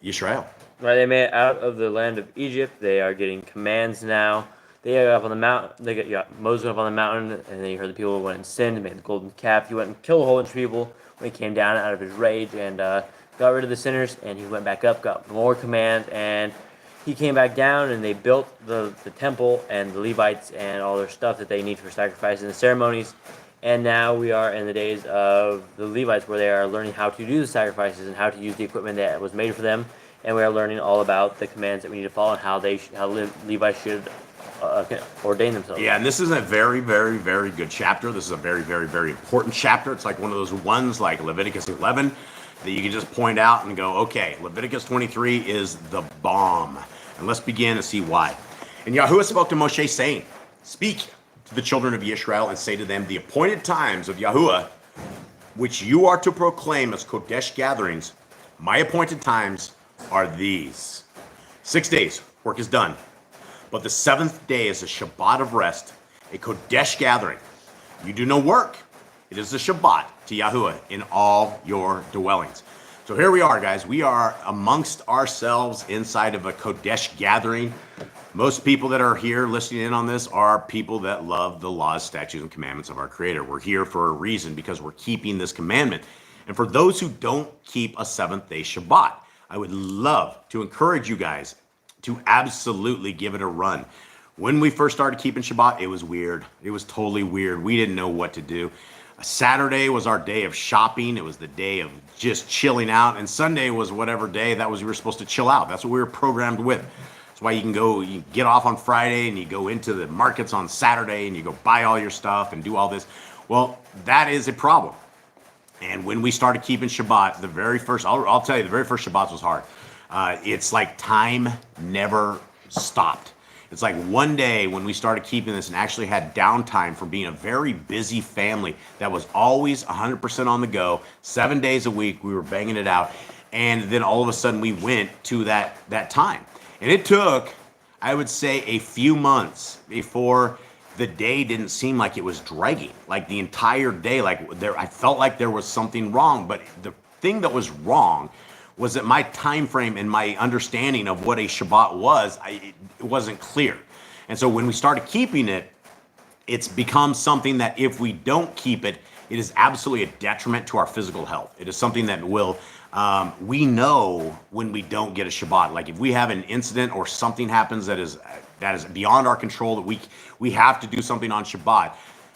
Yisrael? Right, they made it out of the land of Egypt. They are getting commands now. They got up on the mountain. Moses went up on the mountain, and then he heard the people went and sinned and made the golden calf. He went and killed a whole bunch of people when he came down out of his rage and got rid of the sinners. And he went back up, got more commands, and he came back down, and they built the temple and the Levites and all their stuff that they need for sacrifices and ceremonies. And now we are in the days of the Levites, where they are learning how to do the sacrifices and how to use the equipment that was made for them. And we are learning all about the commands that we need to follow and how Levites should ordain themselves. Yeah, and this is a very, very, very good chapter. This is a very, very, very important chapter. It's like one of those ones like Leviticus 11 that you can just point out and go, okay, Leviticus 23 is the bomb. And let's begin to see why. And Yahuwah spoke to Moshe saying, speak to the children of Israel and say to them, the appointed times of Yahuwah, which you are to proclaim as Kodesh gatherings, my appointed times are these. 6 days, work is done. But the seventh day is a Shabbat of rest, a Kodesh gathering. You do no work. It is a Shabbat to Yahuwah in all your dwellings. So here we are, guys. We are amongst ourselves inside of a Kodesh gathering. Most people that are here listening in on this are people that love the laws, statutes, and commandments of our Creator. We're here for a reason because we're keeping this commandment. And for those who don't keep a seventh-day Shabbat, I would love to encourage you guys to absolutely give it a run. When we first started keeping Shabbat, it was weird. It was totally weird. We didn't know what to do. Saturday was our day of shopping. It was the day of just chilling out. And Sunday was whatever day that was we were supposed to chill out. That's what we were programmed with. That's why you get off on Friday and you go into the markets on Saturday and you go buy all your stuff and do all this. Well, that is a problem. And when we started keeping Shabbat, I'll tell you, the very first Shabbat was hard. It's like time never stopped. It's like one day when we started keeping this and actually had downtime from being a very busy family that was always 100% on the go, 7 days a week, we were banging it out. And then all of a sudden we went to that time. And it took, I would say, a few months before the day didn't seem like it was dragging. Like the entire day, I felt like there was something wrong. But the thing that was wrong was that my time frame and my understanding of what a Shabbat was, it wasn't clear. And so when we started keeping it, it's become something that if we don't keep it, it is absolutely a detriment to our physical health. It is something that we know when we don't get a Shabbat. Like if we have an incident or something happens that is beyond our control, that we have to do something on Shabbat.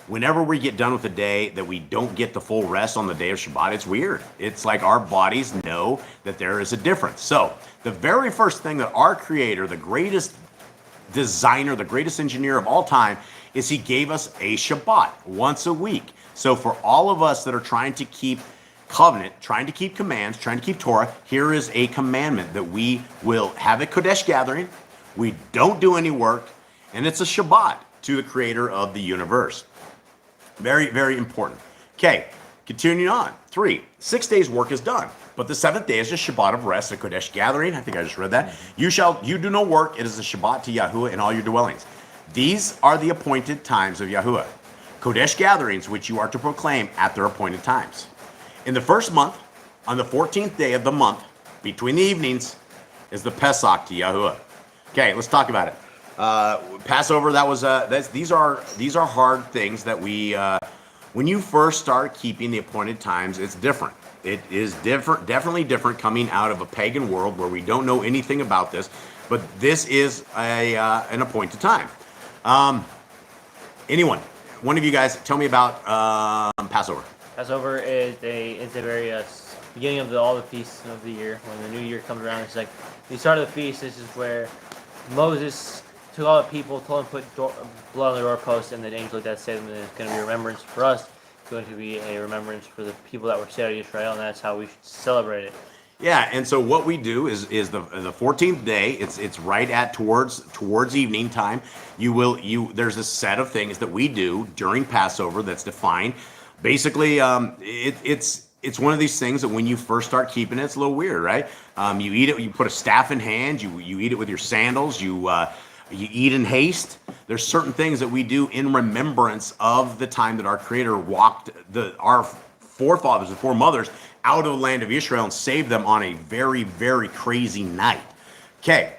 Whenever we get done with the day that we don't get the full rest on the day of Shabbat, it's weird. It's like our bodies know that there is a difference. So the very first thing that our Creator, the greatest designer, the greatest engineer of all time, is He gave us a Shabbat once a week. So for all of us that are trying to keep covenant, trying to keep commands, trying to keep Torah, here is a commandment that we will have a Kodesh gathering. We don't do any work, and it's a Shabbat to the Creator of the universe. Very, very important. Okay, continuing on. 3, 6 days work is done, but the seventh day is a Shabbat of rest, a Kodesh gathering. I think I just read that. You do no work. It is a Shabbat to Yahuwah in all your dwellings. These are the appointed times of Yahuwah. Kodesh gatherings, which you are to proclaim at their appointed times. In the first month, on the 14th day of the month, between the evenings, is the Pesach to Yahuwah. Okay, let's talk about it. Passover, these are hard things that when you first start keeping the appointed times, it's different. It is different, definitely different coming out of a pagan world where we don't know anything about this, but this is an appointed time. One of you guys, tell me about Passover. Passover is a very beginning of all the feasts of the year. When the new year comes around, it's like the start of the feast. This is where Moses took all the people, told them to put blood on the doorpost, and the angel looked at it and said that it's going to be a remembrance for us. It's going to be a remembrance for the people that were saved out of Israel, and that's how we should celebrate it. Yeah, and so what we do is the 14th day. It's right at towards evening time. There's a set of things that we do during Passover that's defined. Basically, it's one of these things that when you first start keeping it, it's a little weird, right? You eat it. You put a staff in hand. You eat it with your sandals. You eat in haste. There's certain things that we do in remembrance of the time that our Creator walked our forefathers and foremothers out of the land of Israel and saved them on a very, very crazy night. Okay,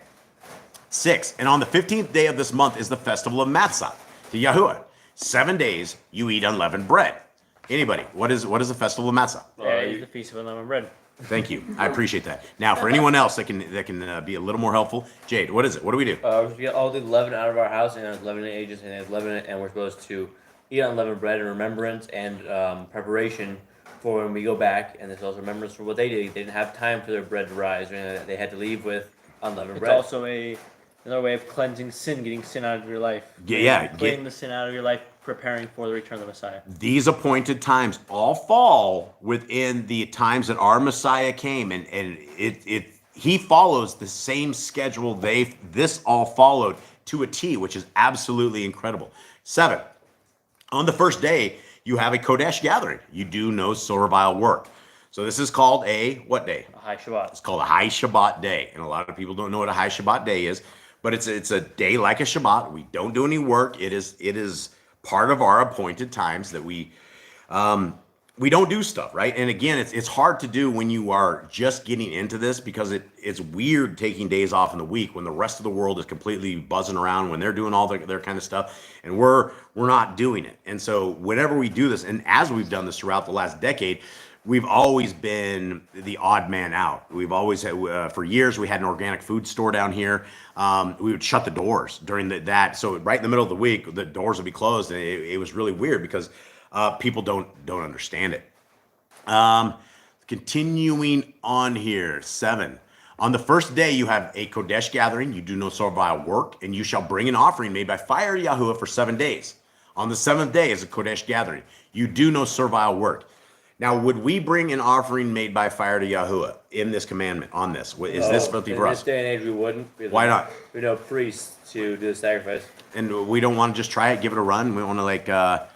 6. And on the 15th day of this month is the festival of Matzah to Yahuwah. 7 days you eat unleavened bread. Anybody, what is the festival of Matzah? It's the Feast of Unleavened Bread. Thank you. I appreciate that. Now, for anyone else that can be a little more helpful, Jade, what is it? What do we do? We get all the leaven out of our house, and there's leaven agents, and there's leaven, and we're supposed to eat unleavened bread in remembrance and preparation for when we go back. And there's also remembrance for what they did. They didn't have time for their bread to rise, or they had to leave with unleavened bread. It's also another way of cleansing sin, getting sin out of your life. Getting the sin out of your life, preparing for the return of the Messiah. These appointed times all fall within the times that our Messiah came, and he follows the same schedule this all followed to a T, which is absolutely incredible. 7. On the first day, you have a Kodesh gathering. You do no servile work. So this is called a what day? A high Shabbat. It's called a high Shabbat day. And a lot of people don't know what a high Shabbat day is, but it's a day like a Shabbat. We don't do any work. It is part of our appointed times that we don't do stuff, right? And again, it's hard to do when you are just getting into this, because it's weird taking days off in the week when the rest of the world is completely buzzing around, when they're doing all their kind of stuff, and we're not doing it. And so whenever we do this, and as we've done this throughout the last decade, we've always been the odd man out. We've always had, for years, we had an organic food store down here. We would shut the doors during that. So right in the middle of the week, the doors would be closed, and it was really weird because people don't understand it. Continuing on here, 7. On the first day, you have a Kodesh gathering. You do no servile work, and you shall bring an offering made by fire to Yahuwah for 7 days. On the 7th day is a Kodesh gathering. You do no servile work. Now, would we bring an offering made by fire to Yahuwah in this commandment on this? Is this filthy for us? In this day and age, we wouldn't. Why not? We know priests to do the sacrifice. And we don't want to just try it, give it a run. We want to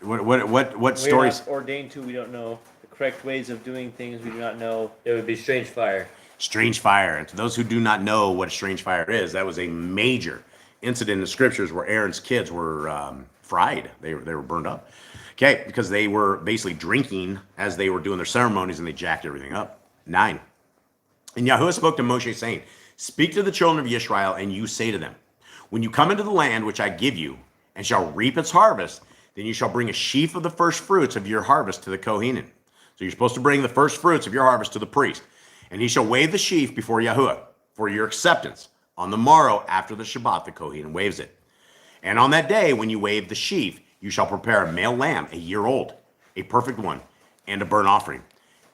what We're stories? not ordained to. We don't know the correct ways of doing things. We do not know. It would be strange fire. Strange fire. And to those who do not know what a strange fire is, that was a major incident in the scriptures where Aaron's kids were fried. They were burned up. Okay, because they were basically drinking as they were doing their ceremonies, and they jacked everything up. 9. And Yahuwah spoke to Moshe, saying, speak to the children of Israel, and you say to them, when you come into the land which I give you, and shall reap its harvest, then you shall bring a sheaf of the first fruits of your harvest to the Kohanim. So you're supposed to bring the first fruits of your harvest to the priest. And he shall wave the sheaf before Yahuwah for your acceptance. On the morrow after the Shabbat, the Kohanim waves it. And on that day, when you wave the sheaf, you shall prepare a male lamb, a year old, a perfect one, and a burnt offering.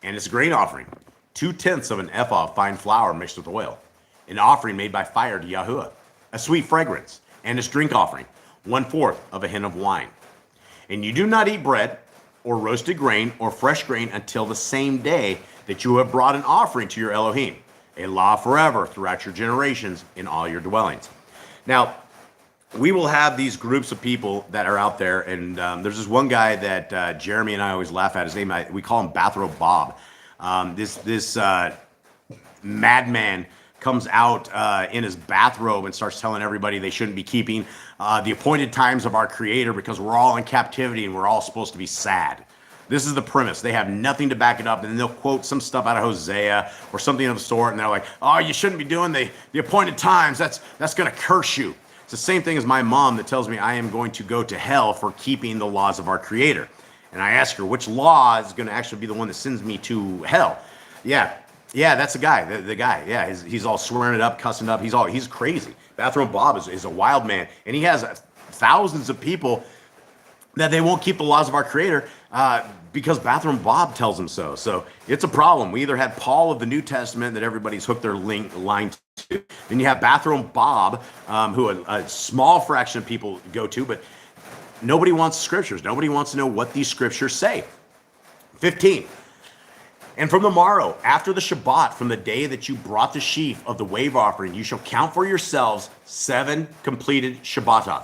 And its grain offering, 2/10 of an ephah of fine flour mixed with oil, an offering made by fire to Yahuwah, a sweet fragrance, and its drink offering, 1/4 of a hin of wine. And you do not eat bread, or roasted grain, or fresh grain until the same day that you have brought an offering to your Elohim, a law forever throughout your generations in all your dwellings. Now, we will have these groups of people that are out there, and there's this one guy that Jeremy and I always laugh at. His name, we call him Bathrobe Bob. This madman comes out in his bathrobe and starts telling everybody they shouldn't be keeping the appointed times of our Creator because we're all in captivity and we're all supposed to be sad. This is the premise. They have nothing to back it up, and then they'll quote some stuff out of Hosea or something of the sort, and they're like, oh, you shouldn't be doing the appointed times. That's going to curse you. It's the same thing as my mom that tells me I am going to go to hell for keeping the laws of our Creator. And I ask her, which law is going to actually be the one that sends me to hell? Yeah, that's the guy. The guy. Yeah, he's all swearing it up, cussing it up. He's crazy. Bathrobe Bob is a wild man, and he has thousands of people that they won't keep the laws of our Creator because Bathrobe Bob tells them so. So it's a problem. We either had Paul of the New Testament that everybody's hooked their line to, then you have Bathrobe Bob, who a small fraction of people go to, but nobody wants scriptures. Nobody wants to know what these scriptures say. 15. And from the morrow, after the Shabbat, from the day that you brought the sheaf of the wave offering, you shall count for yourselves 7 completed Shabbatot.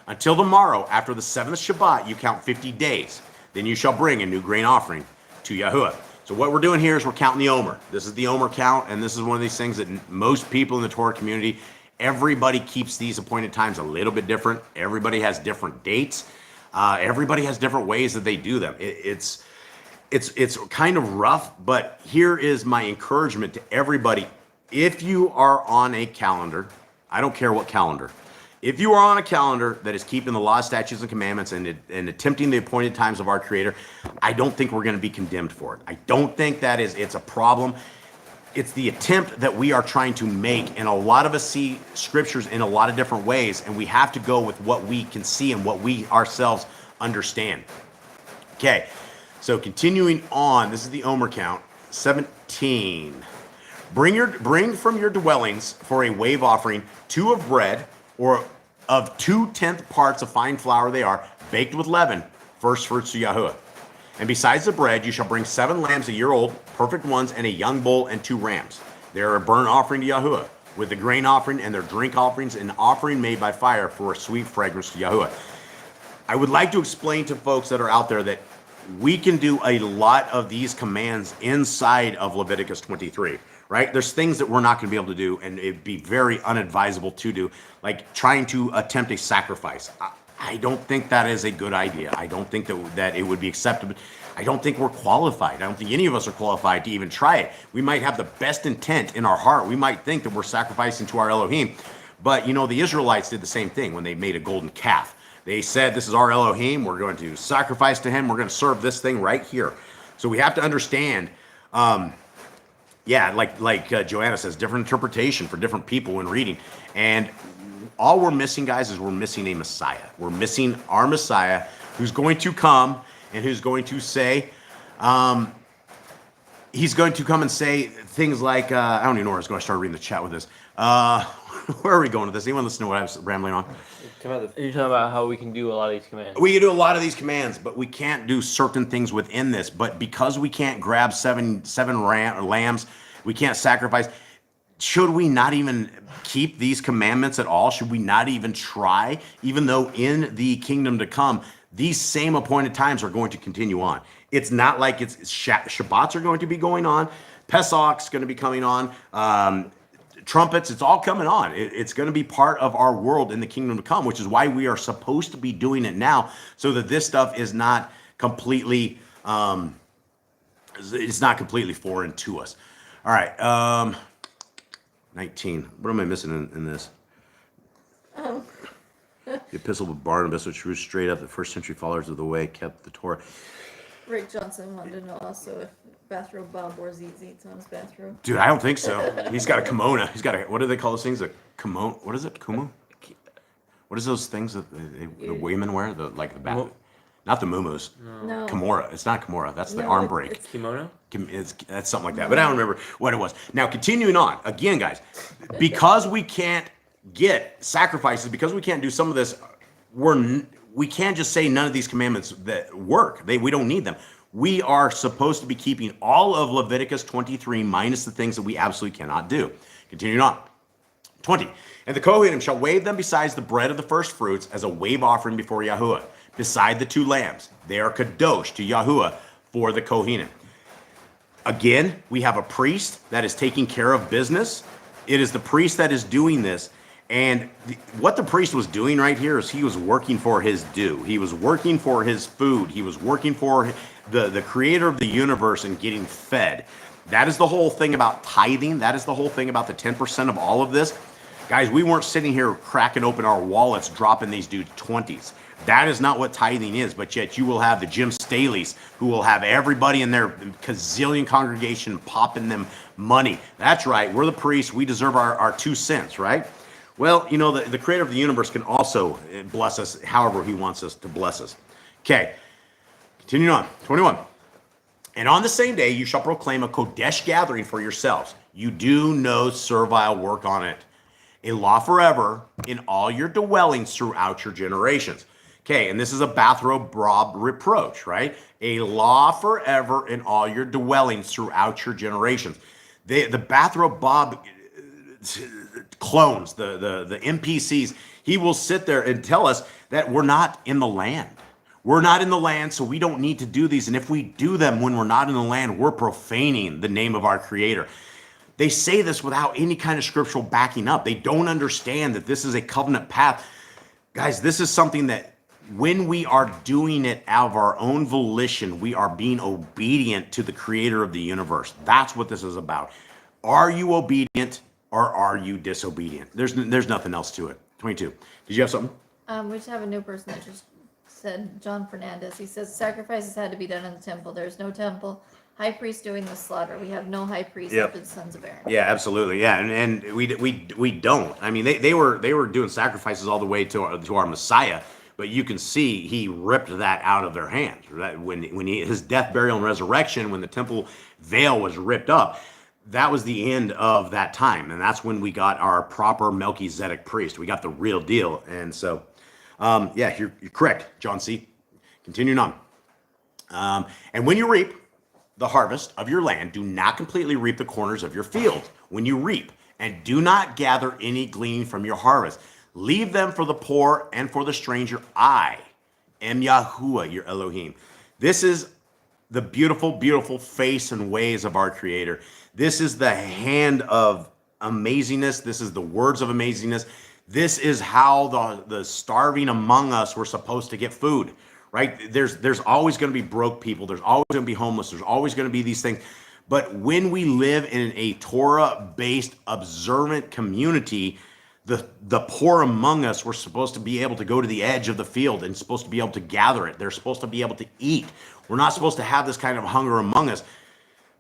Until the morrow, after the 7th Shabbat, you count 50 days. Then you shall bring a new grain offering to Yahuwah. So what we're doing here is we're counting the Omer. This is the Omer count, and this is one of these things that most people in the Torah community, everybody keeps these appointed times a little bit different. Everybody has different dates. Everybody has different ways that they do them. It's kind of rough, but here is my encouragement to everybody. If you are on a calendar, I don't care what calendar, if you are on a calendar that is keeping the law, statutes, and commandments and attempting the appointed times of our Creator, I don't think we're going to be condemned for it. I don't think it's a problem. It's the attempt that we are trying to make, and a lot of us see scriptures in a lot of different ways, and we have to go with what we can see and what we ourselves understand. Okay, so continuing on, this is the Omer count, 17. Bring from your dwellings for a wave offering 2 of bread, or of 2/10 parts of fine flour they are, baked with leaven, first fruits to Yahuwah. And besides the bread, you shall bring 7 lambs a year old, perfect ones, and a young bull and 2 rams. They are a burnt offering to Yahuwah, with the grain offering and their drink offerings, an offering made by fire for a sweet fragrance to Yahuwah. I would like to explain to folks that are out there that we can do a lot of these commands inside of Leviticus 23, right? There's things that we're not going to be able to do, and it'd be very unadvisable to do, like trying to attempt a sacrifice. I don't think that is a good idea. I don't think that it would be acceptable. I don't think we're qualified. I don't think any of us are qualified to even try it. We might have the best intent in our heart. We might think that we're sacrificing to our Elohim. But, the Israelites did the same thing when they made a golden calf. They said, this is our Elohim. We're going to sacrifice to him. We're going to serve this thing right here. So we have to understand, like Joanna says, different interpretation for different people when reading. And all we're missing, guys, is we're missing a Messiah. We're missing our Messiah who's going to come and who's going to say, he's going to come and say things like, I don't even know where I was going to start reading the chat with this. Where are we going with this? Anyone listen to what I was rambling on? You're talking about how we can do a lot of these commands. We can do a lot of these commands, but we can't do certain things within this. But because we can't grab seven lambs, we can't sacrifice. Should we not even keep these commandments at all? Should we not even try? Even though in the kingdom to come, these same appointed times are going to continue on. It's not like it's Shabbats are going to be going on. Pesach's going to be coming on. Trumpets, it's all coming on. It's going to be part of our world in the kingdom to come, which is why we are supposed to be doing it now, so that this stuff is not completely, it's not completely foreign to us. All right, 19. What am I missing in this? The Epistle of Barnabas, which was straight up the first century followers of the way, kept the Torah. Rick Johnson wanted to know also if bathrobe Bob wore zits on his bathrobe. Dude, I don't think so. He's got a kimono. He's got a, what do they call those things? A kimono. What is it? Kumu? What is those things that the women wear? The bath. Not the muumuus. No. Kimura. It's not kimura. That's the No, arm break. it's- Kimono? That's something like that. But I don't remember what it was. Now, continuing on. Again, guys, because we can't get sacrifices, because we can't do some of this, we can't just say none of these commandments that work. We don't need them. We are supposed to be keeping all of Leviticus 23 minus the things that we absolutely cannot do. Continuing on. 20. And the Kohanim shall wave them besides the bread of the first fruits as a wave offering before Yahuwah, beside the two lambs. They are kadosh to Yahuwah for the Kohanim. Again, we have a priest that is taking care of business. It is the priest that is doing this. And what the priest was doing right here is he was working for his due. He was working for his food. He was working for the creator of the universe and getting fed. That is the whole thing about tithing. That is the whole thing about the 10% of all of this. Guys, we weren't sitting here cracking open our wallets, dropping these dudes 20s. That is not what tithing is, but yet you will have the Jim Staleys who will have everybody in their gazillion congregation popping them money. That's right. We're the priests. We deserve our 2 cents, right? Well, the creator of the universe can also bless us however he wants us to bless us. Okay, continuing on. 21. And on the same day you shall proclaim a Kodesh gathering for yourselves. You do no servile work on it. A law forever in all your dwellings throughout your generations. Okay, and this is a bathrobe broad reproach, right? A law forever in all your dwellings throughout your generations. The bathrobe Bob clones, the NPCs, he will sit there and tell us that we're not in the land. We're not in the land, so we don't need to do these. And if we do them when we're not in the land, we're profaning the name of our Creator. They say this without any kind of scriptural backing up. They don't understand that this is a covenant path. Guys, this is something that when we are doing it out of our own volition, we are being obedient to the Creator of the universe. That's what this is about. Are you obedient or are you disobedient? There's nothing else to it. 22. Did you have something? We just have a new person that just said, John Fernandez. He says sacrifices had to be done in the temple. There's no temple. High priest doing the slaughter. We have no high priest after the sons of Aaron. Yeah, absolutely. Yeah, and we don't. I mean, they were doing sacrifices all the way to our Messiah, but you can see he ripped that out of their hands. Right? When his death, burial, and resurrection, when the temple veil was ripped up, that was the end of that time, and that's when we got our proper Melchizedek priest. We got the real deal, and so, yeah, you're correct, John C. Continuing on, and when you reap the harvest of your land, do not completely reap the corners of your field when you reap, and do not gather any gleaning from your harvest. Leave them for the poor and for the stranger. I am Yahuwah, your Elohim. This is the beautiful, beautiful face and ways of our Creator. This is the hand of amazingness. This is the words of amazingness. This is how the starving among us were supposed to get food, right? There's always going to be broke people. There's always going to be homeless. There's always going to be these things. But when we live in a Torah-based, observant community, the poor among us were supposed to be able to go to the edge of the field and supposed to be able to gather it. They're supposed to be able to eat. We're not supposed to have this kind of hunger among us.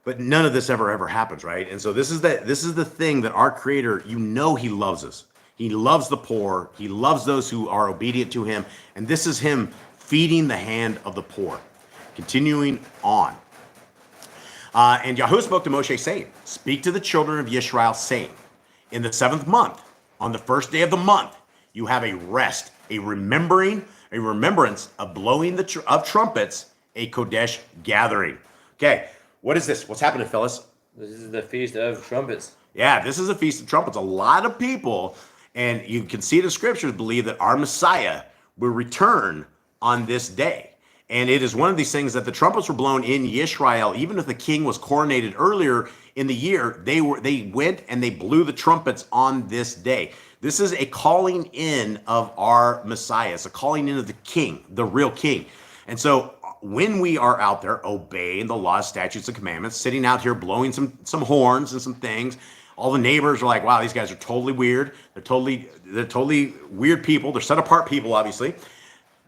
But none of this ever happens, right? And so this is the thing that our Creator, He loves us. He loves the poor. He loves those who are obedient to Him. And this is Him feeding the hand of the poor. Continuing on. And Yahuwah spoke to Moshe, saying, speak to the children of Israel, saying, in the 7th month, on the 1st day of the month, you have a rest, a remembrance of blowing of trumpets, a Kodesh gathering. Okay, what is this? What's happening, Phyllis? This is the Feast of Trumpets. Yeah, this is a Feast of Trumpets. A lot of people, and you can see it in Scriptures, believe that our Messiah will return on this day. And it is one of these things that the trumpets were blown in Israel. Even if the king was coronated earlier in the year, they went and they blew the trumpets on this day. This is a calling in of our Messiah. It's a calling in of the king, the real king. And so when we are out there obeying the laws, statutes, and commandments, sitting out here blowing some horns and some things, all the neighbors are like, wow, these guys are totally weird. They're totally weird people. They're set apart people, obviously.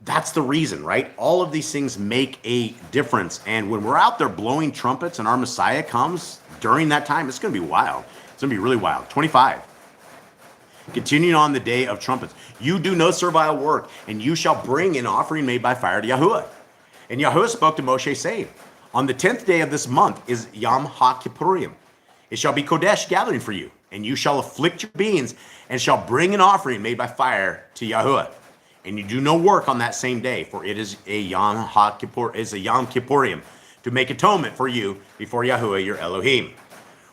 That's the reason, right? All of these things make a difference. And when we're out there blowing trumpets and our Messiah comes during that time, it's going to be wild. It's going to be really wild. 25. Continuing on the day of trumpets. You do no servile work, and you shall bring an offering made by fire to Yahuwah. And Yahuwah spoke to Moshe, saying, on the 10th day of this month is Yom HaKippurim. It shall be Kodesh gathering for you, and you shall afflict your beings, and shall bring an offering made by fire to Yahuwah. And you do no work on that same day, for it is a Yom Kippurim, to make atonement for you before Yahuwah your Elohim.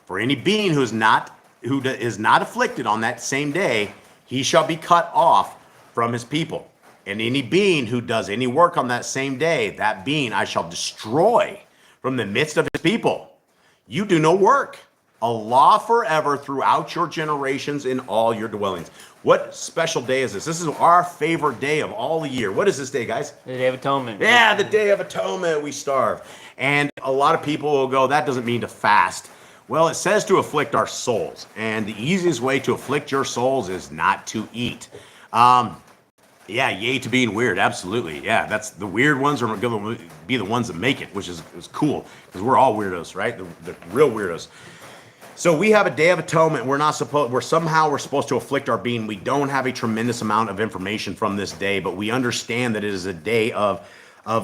For any being who is not afflicted on that same day, he shall be cut off from his people. And any being who does any work on that same day, that being I shall destroy from the midst of his people. You do no work. A law forever throughout your generations in all your dwellings. What special day is this? This is our favorite day of all the year. What is this day, guys? The Day of Atonement. Yeah, the Day of Atonement. We starve. And a lot of people will go, that doesn't mean to fast. Well, it says to afflict our souls. And the easiest way to afflict your souls is not to eat. Yeah, yay to being weird. Absolutely. Yeah, that's the weird ones are going to be the ones that make it, which is cool because we're all weirdos, right? The real weirdos. So we have a Day of Atonement. We're supposed to afflict our being. We don't have a tremendous amount of information from this day, but we understand that it is a day of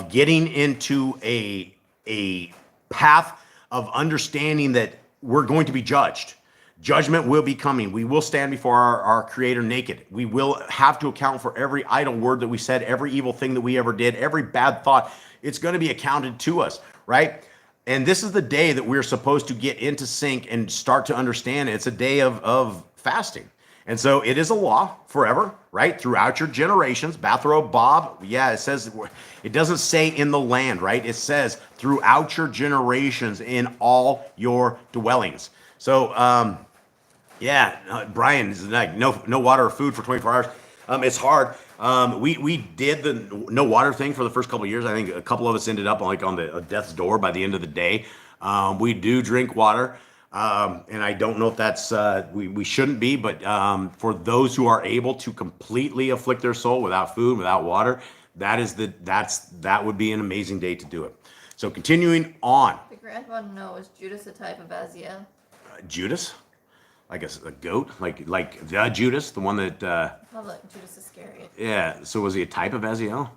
getting into a path of understanding that we're going to be judged. Judgment will be coming. We will stand before our Creator naked. We will have to account for every idle word that we said, every evil thing that we ever did, every bad thought. It's going to be accounted to us, right? And this is the day that we're supposed to get into sync and start to understand it. It's a day of fasting. And so it is a law forever, right? Throughout your generations. Bathrobe Bob, yeah, it says, it doesn't say in the land, right? It says throughout your generations in all your dwellings. So, Brian is like, no water or food for 24 hours. It's hard. We did the no water thing for the first couple of years. I think a couple of us ended up on the death's door by the end of the day. We do drink water, and I don't know if that's we shouldn't be, but for those who are able to completely afflict their soul without food, without water, that would be an amazing day to do it. So continuing on. The grand one to know, is Judas a type of Aziel? Judas, like a goat, like the Judas, the one that. Not like Judas Iscariot. Yeah. So was he a type of Aziel?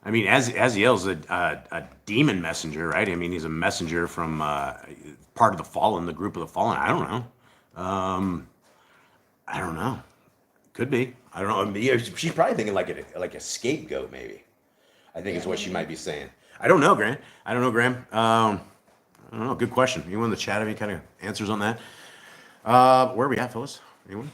I mean, Aziel's a demon messenger, right? I mean, he's a messenger from part of the fallen, the group of the fallen. I don't know. Could be. I don't know. I mean, she's probably thinking like a scapegoat, maybe. I think is what she might be saying. I don't know, Graham. I don't know. Good question. Anyone in the chat have any kind of answers on that? Where are we at, Phyllis? Anyone?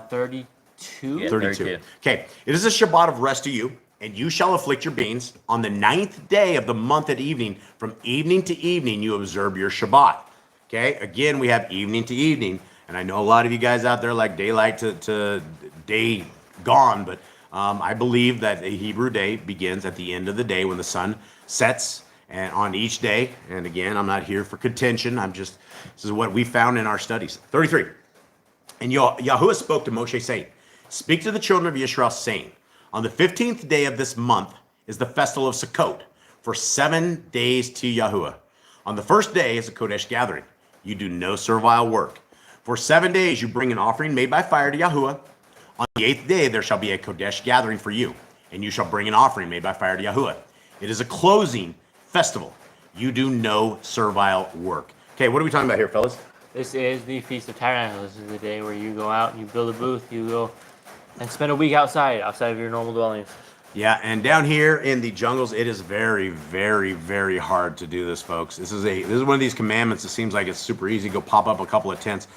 32. Yeah, 32. Okay. It is a Shabbat of rest to you, And you shall afflict your beings. On the 9th day of the month at evening, from evening to evening, you observe your Shabbat. Okay, again, we have evening to evening. And I know a lot of you guys out there like daylight to day gone, but I believe that a Hebrew day begins at the end of the day when the sun sets and on each day. And again, I'm not here for contention. This is what we found in our studies. 33. And Yahuwah spoke to Moshe saying, speak to the children of Israel saying, on the 15th day of this month is the festival of Sukkot, for 7 days to Yahuwah. On the first day is a Kodesh gathering. You do no servile work. For 7 days you bring an offering made by fire to Yahuwah. On the 8th day there shall be a Kodesh gathering for you, and you shall bring an offering made by fire to Yahuwah. It is a closing festival. You do no servile work. Okay, what are we talking about here, fellas? This is the Feast of Tabernacles. This is the day where you go out and you build a booth. You go and spend a week outside of your normal dwellings. Yeah, and down here in the jungles, it is very, very, very hard to do this, folks. This is one of these commandments. It seems like it's super easy. Go pop up a couple of tents.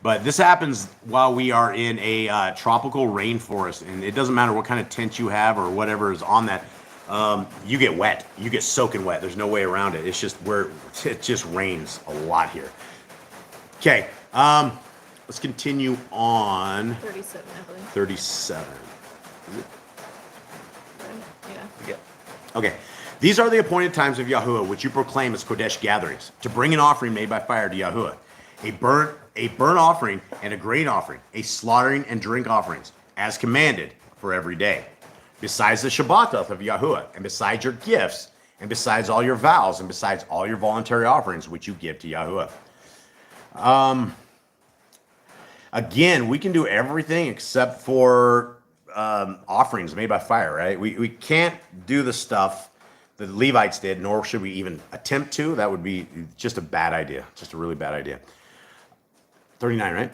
But this happens while we are in a tropical rainforest, and it doesn't matter what kind of tent you have or whatever is on that. You get wet. You get soaking wet. There's no way around it. It's just it just rains a lot here. Okay, let's continue on. 37, I believe. 37. Is it? Yeah. Okay. These are the appointed times of Yahuwah, which you proclaim as Kodesh gatherings, to bring an offering made by fire to Yahuwah, a burnt offering and a grain offering, a slaughtering and drink offerings, as commanded for every day. Besides the Shabbatah of Yahuwah, and besides your gifts, and besides all your vows, and besides all your voluntary offerings which you give to Yahuwah. Again, we can do everything except for offerings made by fire, right? We can't do the stuff that the Levites did, nor should we even attempt to. That would be just a bad idea, just a really bad idea. 39, right?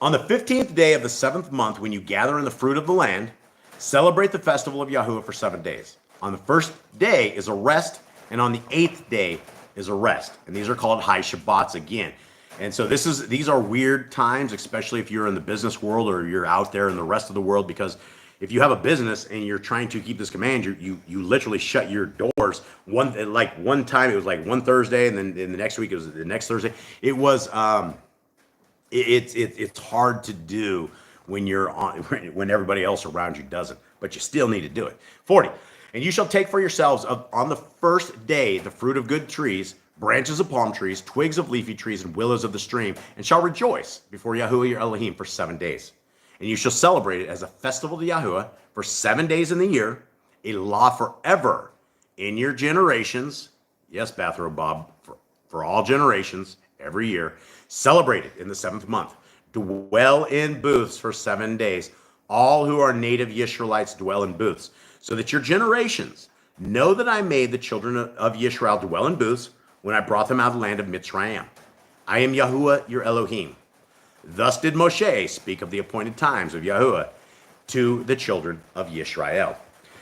On the 15th day of the 7th month, when you gather in the fruit of the land, celebrate the festival of Yahuwah for 7 days. On the first day is a rest, and on the 8th day is a rest. And these are called high Shabbats again. And so these are weird times, especially if you're in the business world or you're out there in the rest of the world, because if you have a business and you're trying to keep this command, you literally shut your doors. One time it was like one Thursday, and then in the next week it was the next Thursday. It was it's hard to do when everybody else around you doesn't, but you still need to do it. 40. And you shall take for yourselves on the first day the fruit of good trees, branches of palm trees, twigs of leafy trees, and willows of the stream, and shall rejoice before Yahuwah your Elohim for 7 days. And you shall celebrate it as a festival to Yahuwah for 7 days in the year, a law forever in your generations. Yes, Bathrobe Bob, for all generations, every year. Celebrate it in the 7th month. Dwell in booths for 7 days. All who are native Yisraelites dwell in booths, so that your generations know that I made the children of Yisrael dwell in booths when I brought them out of the land of Mitzrayim. I am Yahuwah your Elohim. Thus did Moshe speak of the appointed times of Yahuwah to the children of Yisrael.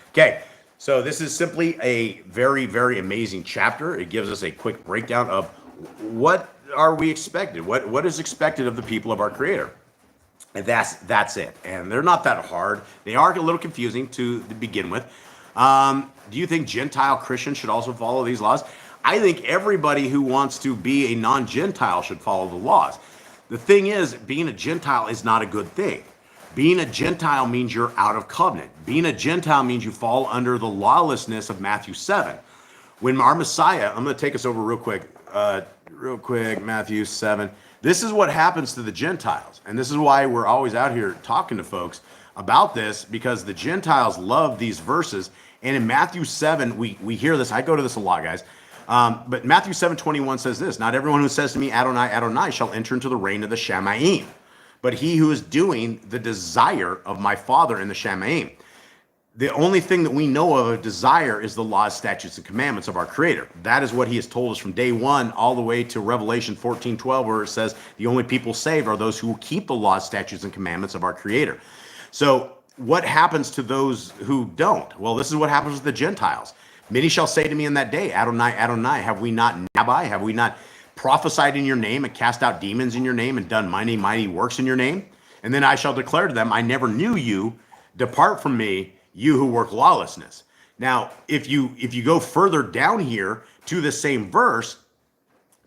Okay, so this is simply a very, very amazing chapter. It gives us a quick breakdown of what are we expected, what is expected of the people of our Creator. And that's it. And they're not that hard. They are a little confusing to begin with. Do you think Gentile Christians should also follow these laws? I think everybody who wants to be a non-Gentile should follow the laws. The thing is, being a Gentile is not a good thing. Being a Gentile means you're out of covenant. Being a Gentile means you fall under the lawlessness of Matthew 7. When our Messiah, I'm going to take us over real quick, Matthew 7. This is what happens to the Gentiles. And this is why we're always out here talking to folks about this, because the Gentiles love these verses. And in Matthew 7, we hear this. I go to this a lot, guys. But Matthew 7:21 says this: not everyone who says to me, Adonai, Adonai, shall enter into the reign of the Shamayim, but he who is doing the desire of my Father in the Shamayim. The only thing that we know of a desire is the laws, statutes, and commandments of our Creator. That is what he has told us from day one all the way to Revelation 14:12, where it says the only people saved are those who will keep the laws, statutes, and commandments of our Creator. So what happens to those who don't? Well, this is what happens with the Gentiles. Many shall say to me in that day, Adonai, Adonai, have we not Nabai? Have we not prophesied in your name and cast out demons in your name and done mighty works in your name? And then I shall declare to them, I never knew you. Depart from me, you who work lawlessness. Now, if you go further down here to the same verse,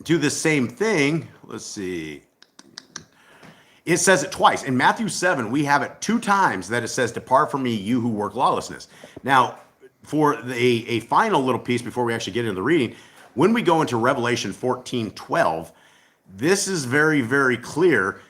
to the same thing, let's see. It says it twice. In Matthew 7, we have it 2 times that it says, depart from me, you who work lawlessness. Now, for a final little piece before we actually get into the reading, when we go into Revelation 14:12, this is very, very clear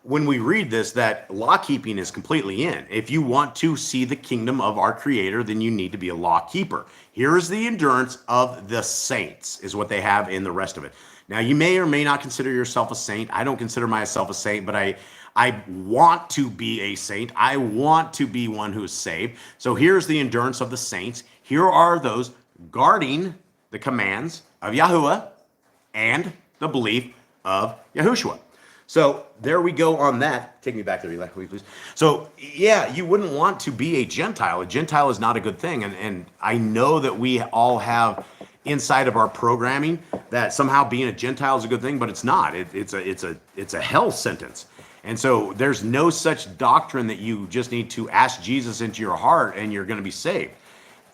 when we read this that law keeping is completely in. If you want to see the kingdom of our Creator, then you need to be a law keeper. Here is the endurance of the saints, is what they have in the rest of it. Now, you may or may not consider yourself a saint. I don't consider myself a saint, but I want to be a saint. I want to be one who is saved. So here's the endurance of the saints. Here are those guarding the commands of Yahuwah and the belief of Yahushua. So there we go on that. Take me back there, Eli, please. So yeah, you wouldn't want to be a Gentile. A Gentile is not a good thing. And I know that we all have inside of our programming that somehow being a Gentile is a good thing, but it's not. It's a hell sentence. And so there's no such doctrine that you just need to ask Jesus into your heart and you're going to be saved.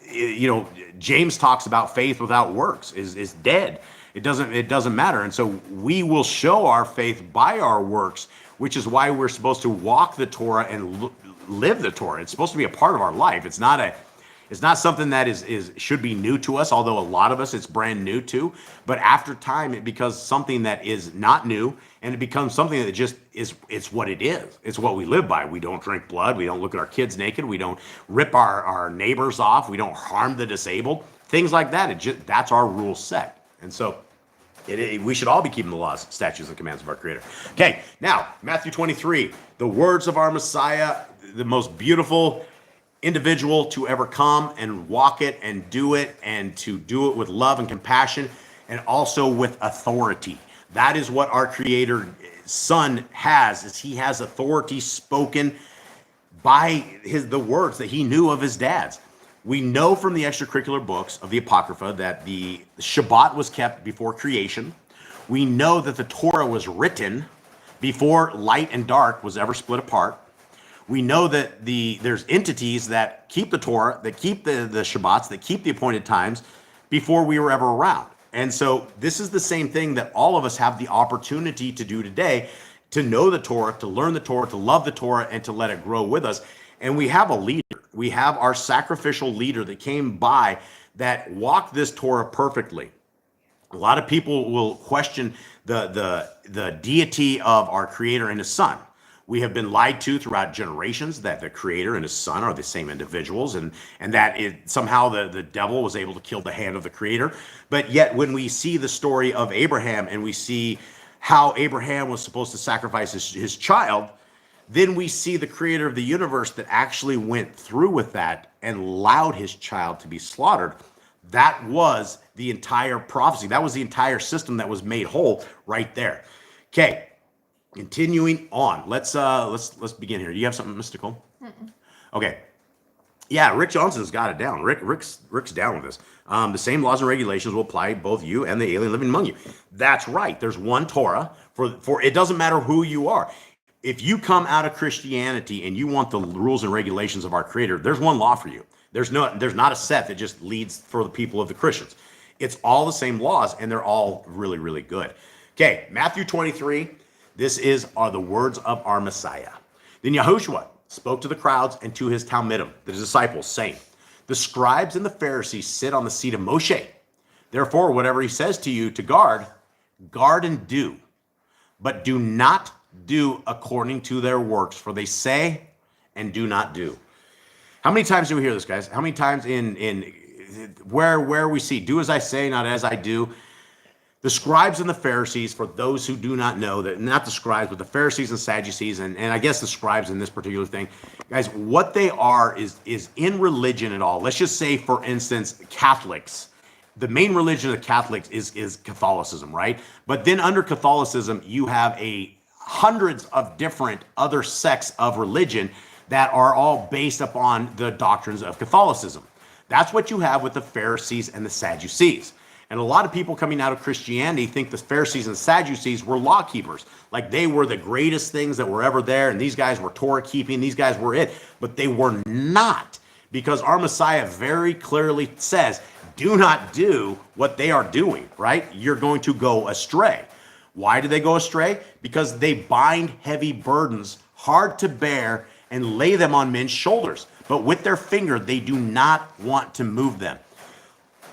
You know, James talks about faith without works is dead. It doesn't matter. And so we will show our faith by our works, which is why we're supposed to walk the Torah and live the Torah. It's supposed to be a part of our life. It's not something that should be new to us, although a lot of us it's brand new to. But after time, it becomes something that is not new, and it becomes something that just it's what it is. It's what we live by. We don't drink blood. We don't look at our kids naked. We don't rip our neighbors off. We don't harm the disabled. Things like that. That's our rule set. And so we should all be keeping the laws, statutes, and commands of our Creator. Okay, now, Matthew 23, the words of our Messiah, the most beautiful individual to ever come and walk it and to do it with love and compassion and also with authority. That is what our Creator Son has, is he has authority spoken by the words that he knew of his dad's. We know from the extracurricular books of the Apocrypha that the Shabbat was kept before creation. We know that the Torah was written before light and dark was ever split apart. We know that there's entities that keep the Torah, that keep the Shabbats, that keep the appointed times before we were ever around. And so this is the same thing that all of us have the opportunity to do today, to know the Torah, to learn the Torah, to love the Torah, and to let it grow with us. And we have a leader. We have our sacrificial leader that came by that walked this Torah perfectly. A lot of people will question the deity of our Creator and His Son. We have been lied to throughout generations that the Creator and His Son are the same individuals, and that somehow the devil was able to kill the hand of the Creator. But yet when we see the story of Abraham and we see how Abraham was supposed to sacrifice his child, then we see the Creator of the universe that actually went through with that and allowed his child to be slaughtered. That was the entire prophecy. That was the entire system that was made whole right there. Okay, continuing on. Let's begin here. Do you have something mystical? Okay. Yeah, Rick Johnson's got it down. Rick's down with this. The same laws and regulations will apply both you and the alien living among you. That's right. There's one Torah for it doesn't matter who you are. If you come out of Christianity and you want the rules and regulations of our Creator, there's one law for you. There's not a set that just leads for the people of the Christians. It's all the same laws, and they're all really, really good. Okay, Matthew 23. This are the words of our Messiah. Then Yahushua spoke to the crowds and to his Talmidim, the disciples, saying, the scribes and the Pharisees sit on the seat of Moshe. Therefore, whatever he says to you to guard and do, but do not do according to their works, for they say and do not do. How many times do we hear this, guys? How many times in where we see, do as I say, not as I do? The scribes and the Pharisees, for those who do not know, that not the scribes, but the Pharisees and Sadducees, and I guess the scribes in this particular thing, guys, what they are is in religion at all. Let's just say, for instance, Catholics. The main religion of the Catholics is Catholicism, right? But then under Catholicism, you have hundreds of different other sects of religion that are all based upon the doctrines of Catholicism. That's what you have with the Pharisees and the Sadducees. And a lot of people coming out of Christianity think the Pharisees and Sadducees were law keepers. Like they were the greatest things that were ever there. And these guys were Torah keeping. These guys were it. But they were not. Because our Messiah very clearly says, do not do what they are doing, right? You're going to go astray. Why do they go astray? Because they bind heavy burdens, hard to bear, and lay them on men's shoulders. But with their finger, they do not want to move them.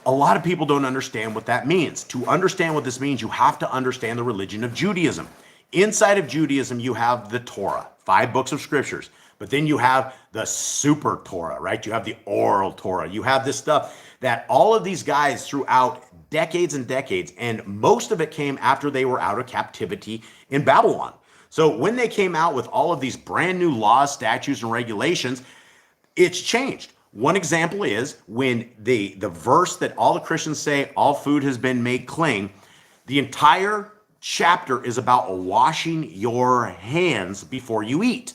A lot of people don't understand what that means. To understand what this means, you have to understand the religion of Judaism. Inside of Judaism, you have the Torah, 5 books of scriptures. But then you have the super Torah, right? You have the oral Torah. You have this stuff that all of these guys throughout decades and decades, and most of it came after they were out of captivity in Babylon. So when they came out with all of these brand new laws, statutes, and regulations, it's changed. One example is when the verse that all the Christians say, all food has been made clean, the entire chapter is about washing your hands before you eat.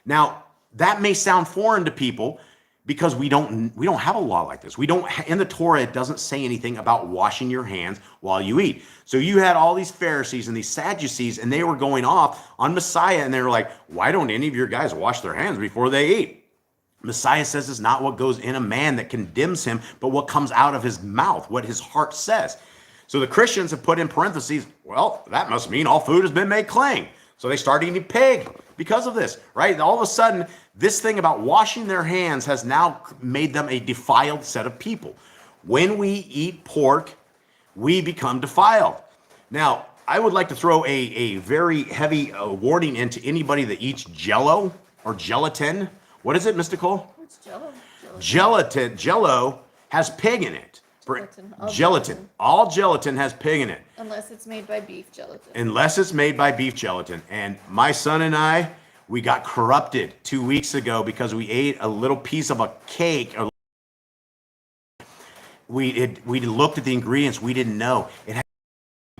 Now, that may sound foreign to people because we don't have a law like this. We don't, in the Torah, it doesn't say anything about washing your hands while you eat. So you had all these Pharisees and these Sadducees, and they were going off on Messiah, and they were like, why don't any of your guys wash their hands before they eat? Messiah says it's not what goes in a man that condemns him, but what comes out of his mouth, what his heart says. So the Christians have put in parentheses, well, that must mean all food has been made clean. So they start eating pig because of this, right? All of a sudden, this thing about washing their hands has now made them a defiled set of people. When we eat pork, we become defiled. Now, I would like to throw a very heavy warning into anybody that eats Jello or gelatin. What is it, Mystical? What's Jello? Jello has pig in it. Gelatin. All gelatin has pig in it. Unless it's made by beef gelatin. Unless it's made by beef gelatin. And my son and I, we got corrupted 2 weeks ago because we ate a little piece of a cake. We looked at the ingredients. We didn't know. It had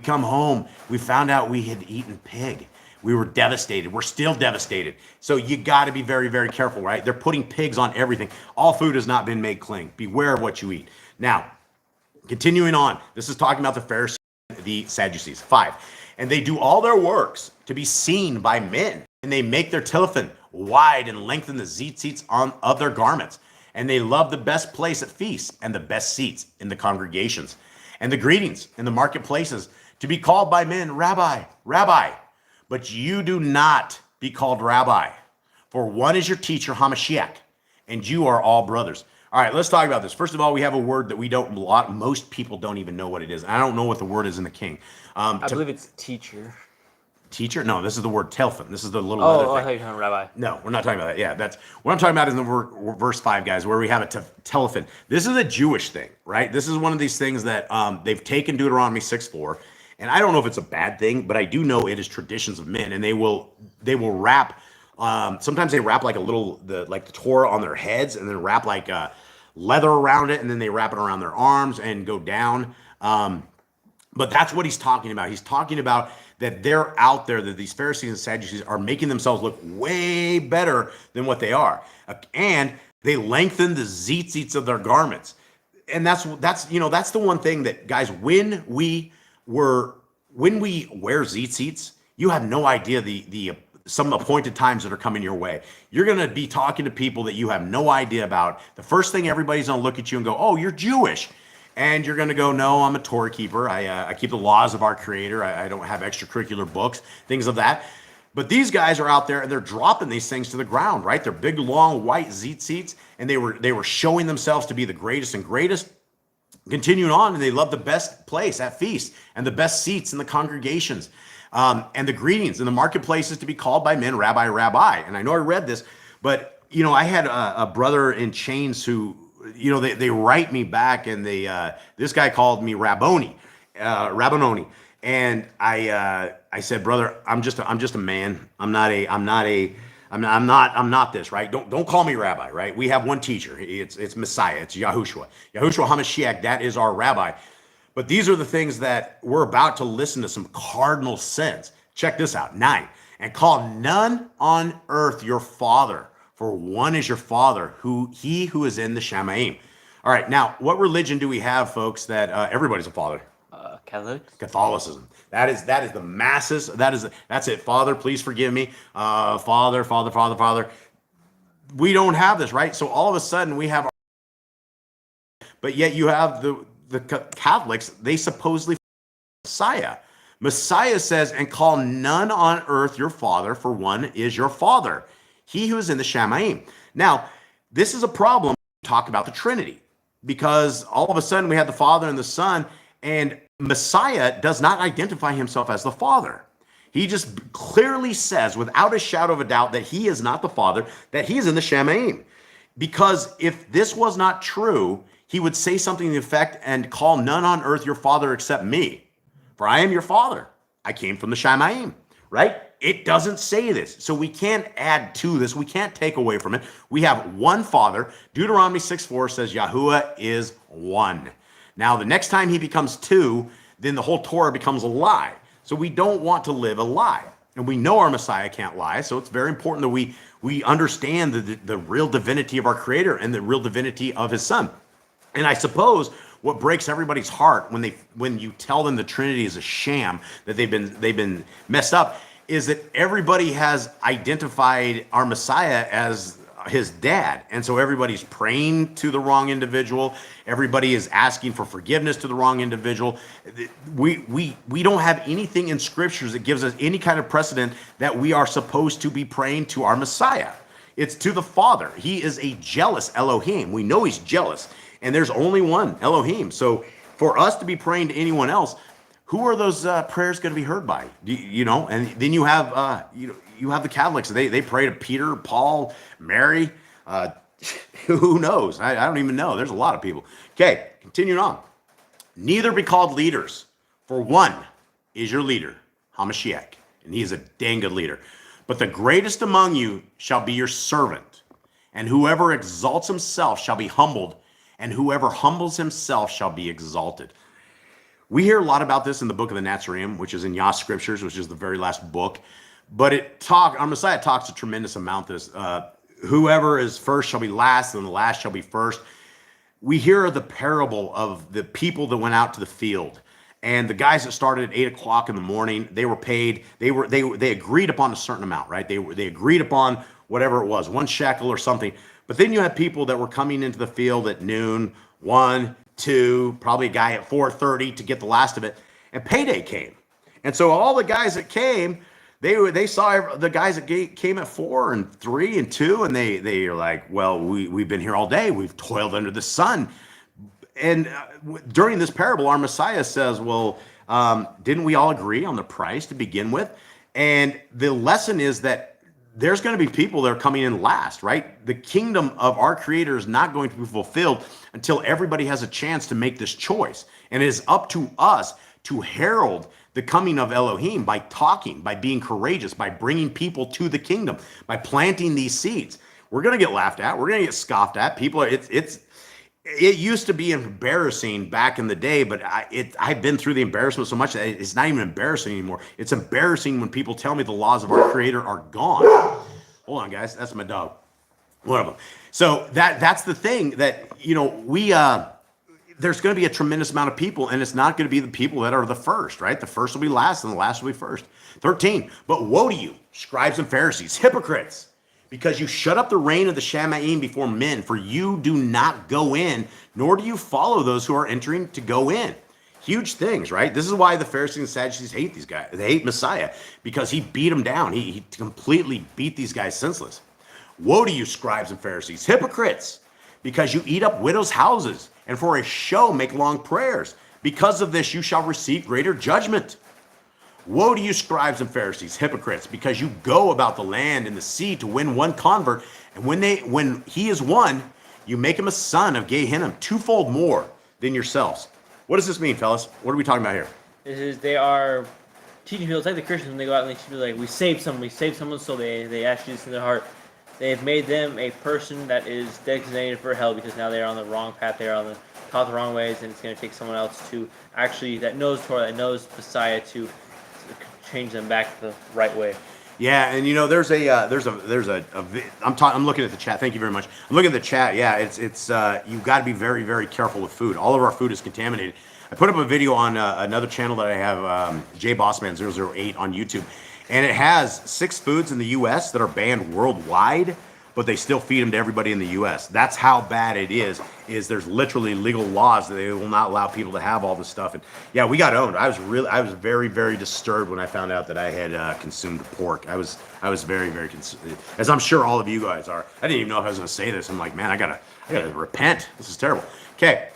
come home. We found out we had eaten pig. We were devastated. We're still devastated. So you got to be very, very careful, right? They're putting pigs on everything. All food has not been made clean. Beware of what you eat. Now, continuing on, this is talking about the Pharisees, the Sadducees. 5. And they do all their works to be seen by men, and they make their tefillin wide and lengthen the tzitzits of their garments. And they love the best place at feasts and the best seats in the congregations, and the greetings in the marketplaces, to be called by men, Rabbi, Rabbi. But you do not be called Rabbi, for one is your teacher, Hamashiach, and you are all brothers. All right, let's talk about this. First of all, we have a word that most people don't even know what it is. And I don't know what the word is in the King. I believe it's teacher. Teacher? No, this is the word telfin. This is the little Oh, leather I thing. thought you were talking rabbi. No, we're not talking about that. Yeah, that's what I'm talking about is in the verse 5, guys, where we have a telfin. This is a Jewish thing, right? This is one of these things that they've taken Deuteronomy 6:4, and I don't know if it's a bad thing, but I do know it is traditions of men, and they will wrap. Sometimes they wrap like the Torah on their heads, and then wrap like leather around it, and then they wrap it around their arms and go down. But that's what he's talking about. He's talking about that they're out there, that these Pharisees and Sadducees are making themselves look way better than what they are. And they lengthen the tzitzits of their garments. And that's the one thing that, guys, when we wear tzitzits, you have no idea the some appointed times that are coming your way. You're going to be talking to people that you have no idea about. The first thing, everybody's going to look at you and go, oh, you're Jewish. And you're going to go, no, I'm a Torah keeper. I keep the laws of our Creator. I don't have extracurricular books, things of that. But these guys are out there and they're dropping these things to the ground, right? They're big, long, white tzitzits, and they were showing themselves to be the greatest and greatest. Continuing on, and they love the best place at feast and the best seats in the congregations. And the greetings in the marketplaces, to be called by men, Rabbi, Rabbi. And I know I read this, but, I had a brother in chains who, they write me back, and this guy called me Rabboni. And I said, brother, I'm just a man. I'm not this, right? Don't call me Rabbi, right? We have one teacher. It's Messiah. It's Yahushua. Yahushua HaMashiach, that is our Rabbi. But these are the things that we're about to listen to some cardinal sins. Check this out. 9. And call none on earth your father, for one is your father, he who is in the Shamaim. All right, now, what religion do we have, folks, that everybody's a father? Catholics? Catholicism. That is the masses. That's it. Father, please forgive me. Father. We don't have this, right? So all of a sudden we have, but yet you have the Catholics. They supposedly Messiah. Messiah says, and call none on earth your father, for one is your father, he who is in the Shamaim. Now, this is a problem. Talk about the Trinity, because all of a sudden we have the Father and the Son, and Messiah does not identify himself as the Father. He just clearly says, without a shadow of a doubt, that he is not the Father, that he is in the Shamaim. Because if this was not true, he would say something to the effect, and call none on earth your father except me, for I am your father. I came from the Shamaim, right? It doesn't say this. So we can't add to this. We can't take away from it. We have one Father. Deuteronomy 6:4 says Yahuwah is one. Now, the next time he becomes two, then the whole Torah becomes a lie. So we don't want to live a lie. And we know our Messiah can't lie. So it's very important that we understand the real divinity of our Creator and the real divinity of his Son. And I suppose what breaks everybody's heart when you tell them the Trinity is a sham, that they've been messed up, is that everybody has identified our Messiah as his dad. And so everybody's praying to the wrong individual. Everybody is asking for forgiveness to the wrong individual. We don't have anything in scriptures that gives us any kind of precedent that we are supposed to be praying to our Messiah. It's to the Father. He is a jealous Elohim. We know he's jealous. And there's only one Elohim. So for us to be praying to anyone else, who are those prayers going to be heard by? You know, and then you have you have the Catholics. They pray to Peter, Paul, Mary. Who knows? I don't even know. There's a lot of people. Okay, continuing on. Neither be called leaders, for one is your leader, Hamashiach, and he is a dang good leader. But the greatest among you shall be your servant, and whoever exalts himself shall be humbled, and whoever humbles himself shall be exalted. We hear a lot about this in the book of the Nazarene, which is in Yah Scriptures, which is the very last book. But our Messiah talks a tremendous amount this. Whoever is first shall be last, and the last shall be first. We hear the parable of the people that went out to the field. And the guys that started at 8 o'clock in the morning, they were paid. They agreed upon a certain amount, right? They agreed upon whatever it was, 1 shekel or something. But then you had people that were coming into the field at noon, 1, 2, probably a guy at 4:30 to get the last of it, and payday came. And so all the guys that came, they saw the guys that came at 4 and 3 and 2, and they are like, well, we've been here all day, we've toiled under the sun. And during this parable, our Messiah says, well, didn't we all agree on the price to begin with? And the lesson is that there's going to be people that are coming in last, right? The kingdom of our Creator is not going to be fulfilled until everybody has a chance to make this choice. And it is up to us to herald the coming of Elohim by talking, by being courageous, by bringing people to the kingdom, by planting these seeds. We're going to get laughed at. We're going to get scoffed at. It used to be embarrassing back in the day, but I've been through the embarrassment so much that it's not even embarrassing anymore. It's embarrassing when people tell me the laws of our Creator are gone. Hold on, guys. That's my dog. One of them. So that's the thing that, there's going to be a tremendous amount of people, and it's not going to be the people that are the first, right? The first will be last, and the last will be first. 13. But woe to you, scribes and Pharisees, hypocrites, because you shut up the reign of the Shamaim before men, for you do not go in, nor do you follow those who are entering to go in. Huge things, right? This is why the Pharisees and Sadducees hate these guys. They hate Messiah, because he beat them down. He completely beat these guys senseless. Woe to you, scribes and Pharisees, hypocrites, because you eat up widows' houses, and for a show make long prayers. Because of this you shall receive greater judgment. Woe to you, scribes and Pharisees, hypocrites, because you go about the land and the sea to win one convert, and when he is won, you make him a son of Gehenna, twofold more than yourselves. What does this mean, fellas? What are we talking about here? This is they are teaching people. It's like the Christians when they go out and they teach people like we saved someone's soul. They actually this in their heart. They've made them a person that is designated for hell because now they're on the wrong path. They're on the taught the wrong ways, and it's going to take someone else to actually that knows Torah, that knows Messiah to change them back the right way. Yeah, and you know, I'm looking at the chat. Thank you very much. I'm looking at the chat. Yeah, it's you've got to be very, very careful with food. All of our food is contaminated. I put up a video on another channel that I have, jbossman008 on YouTube, and it has 6 foods in the U.S. that are banned worldwide, but they still feed them to everybody in the U.S. That's how bad it is. There's literally legal laws that they will not allow people to have all this stuff. And yeah, we got owned. I was very, very disturbed when I found out that I had consumed pork. I was very, very concerned, as I'm sure all of you guys are. I didn't even know if I was going to say this. I'm like, man, I gotta repent. This is terrible. Okay,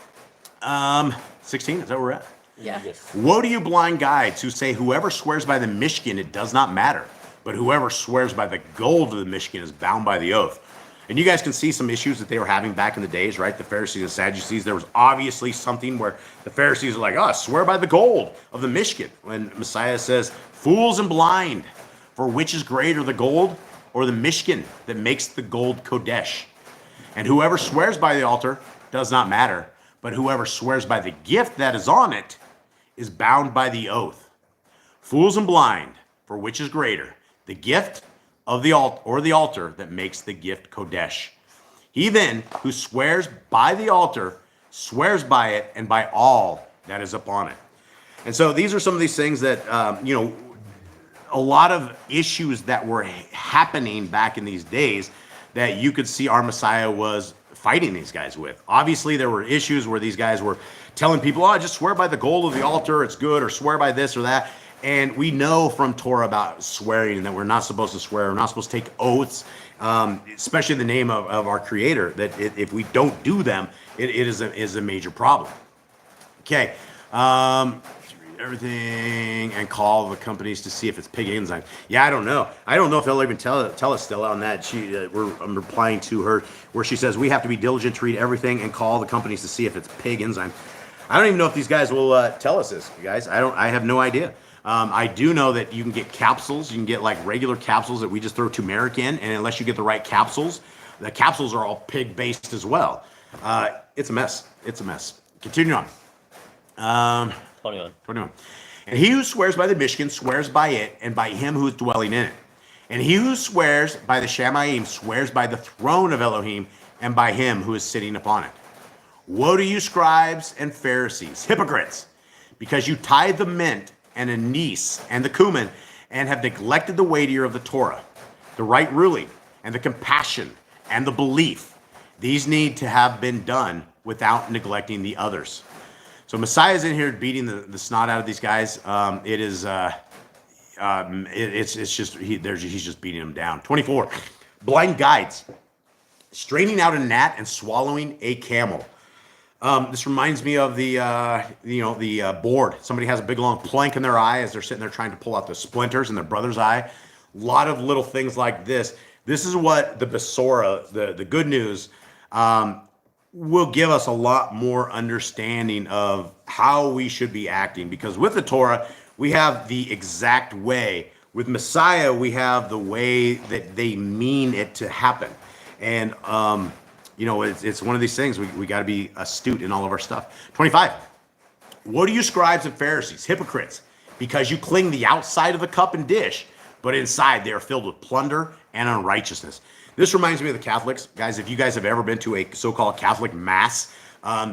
16. Is that where we're at? Yeah. Woe to you blind guides who say whoever swears by the Mishkan, it does not matter. But whoever swears by the gold of the Mishkan is bound by the oath. And you guys can see some issues that they were having back in the days, right? The Pharisees and Sadducees. There was obviously something where the Pharisees are like, oh, swear by the gold of the Mishkan. When Messiah says, fools and blind, for which is greater, the gold or the Mishkan that makes the gold Kodesh? And whoever swears by the altar does not matter. But whoever swears by the gift that is on it is bound by the oath. Fools and blind, for which is greater, the gift of the altar that makes the gift Kodesh. He then who swears by the altar swears by it and by all that is upon it. And so these are some of these things that, a lot of issues that were happening back in these days that you could see our Messiah was fighting these guys with. Obviously, there were issues where these guys were telling people, oh, just swear by the gold of the altar, it's good, or swear by this or that. And we know from Torah about swearing and that we're not supposed to swear. We're not supposed to take oaths, especially in the name of our Creator, that if we don't do them, it is a major problem. Okay. Everything and call the companies to see if it's pig enzyme. Yeah, I don't know. I don't know if they'll even tell us still on that. I'm replying to her where she says we have to be diligent to read everything and call the companies to see if it's pig enzyme. I don't even know if these guys will tell us this, you guys. I have no idea. I do know that you can get capsules. You can get like regular capsules that we just throw turmeric in, and unless you get the right capsules, the capsules are all pig-based as well. It's a mess. It's a mess. Continue on. 21. And he who swears by the Mishkan swears by it and by him who is dwelling in it. And he who swears by the Shamayim swears by the throne of Elohim and by him who is sitting upon it. Woe to you, scribes and Pharisees, hypocrites, because you tithe the mint and anise and the cumin and have neglected the weightier of the Torah, the right ruling and the compassion and the belief. These need to have been done without neglecting the others. So Messiah's in here beating the snot out of these guys. He's just beating them down. 24, blind guides, straining out a gnat and swallowing a camel. This reminds me of the board. Somebody has a big long plank in their eye as they're sitting there trying to pull out the splinters in their brother's eye. A lot of little things like this. This is what the Basora, the good news, will give us a lot more understanding of how we should be acting. Because with the Torah, we have the exact way. With Messiah, we have the way that they mean it to happen. And, it's one of these things. We got to be astute in all of our stuff. 25. Woe to you, scribes and Pharisees, hypocrites, because you cling the outside of the cup and dish, but inside they are filled with plunder and unrighteousness. This reminds me of the Catholics. Guys, if you guys have ever been to a so-called Catholic mass,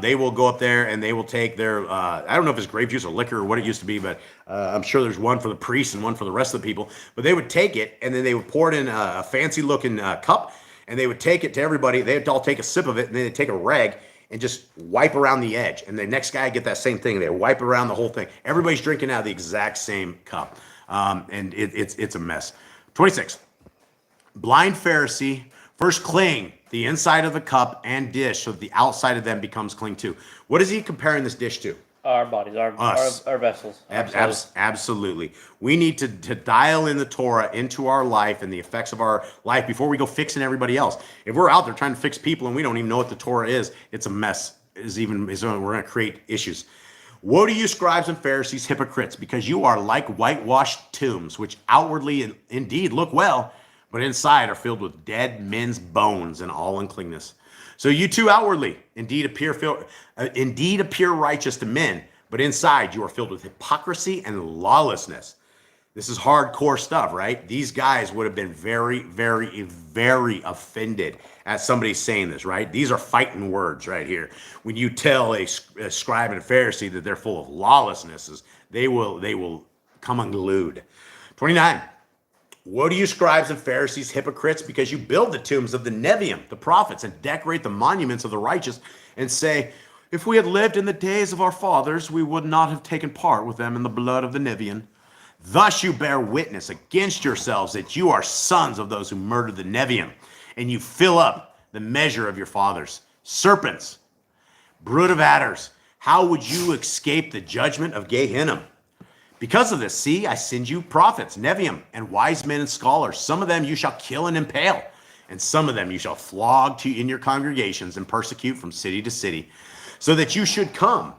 they will go up there and they will take their, I don't know if it's grape juice or liquor or what it used to be, but I'm sure there's one for the priests and one for the rest of the people. But they would take it and then they would pour it in a fancy-looking cup, and they would take it to everybody. They'd all take a sip of it, and then they'd take a rag and just wipe around the edge. And the next guy would get that same thing. They wipe around the whole thing. Everybody's drinking out of the exact same cup. And it's a mess. 26. Blind Pharisee, first cling the inside of the cup and dish so that the outside of them becomes clean too. What is he comparing this dish to? Our bodies, our vessels. Absolutely. We need to dial in the Torah into our life and the effects of our life before we go fixing everybody else. If we're out there trying to fix people and we don't even know what the Torah is, it's a mess. We're going to create issues. Woe to you, scribes and Pharisees, hypocrites, because you are like whitewashed tombs, which outwardly indeed look well, but inside are filled with dead men's bones and all uncleanness. So you too outwardly indeed appear righteous to men, but inside you are filled with hypocrisy and lawlessness. This is hardcore stuff, right? These guys would have been very, very, very offended at somebody saying this, right? These are fighting words right here. When you tell a scribe and a Pharisee that they're full of lawlessnesses, they will come unglued. 29. Woe to you, scribes and Pharisees, hypocrites, because you build the tombs of the Neviim, the prophets, and decorate the monuments of the righteous, and say, if we had lived in the days of our fathers, we would not have taken part with them in the blood of the Neviim. Thus you bear witness against yourselves that you are sons of those who murdered the Neviim, and you fill up the measure of your fathers. Serpents, brood of adders, how would you escape the judgment of Gehenna? Because of this, see, I send you prophets, Neviim, and wise men and scholars. Some of them you shall kill and impale, and some of them you shall flog in your congregations and persecute from city to city, so that you should come.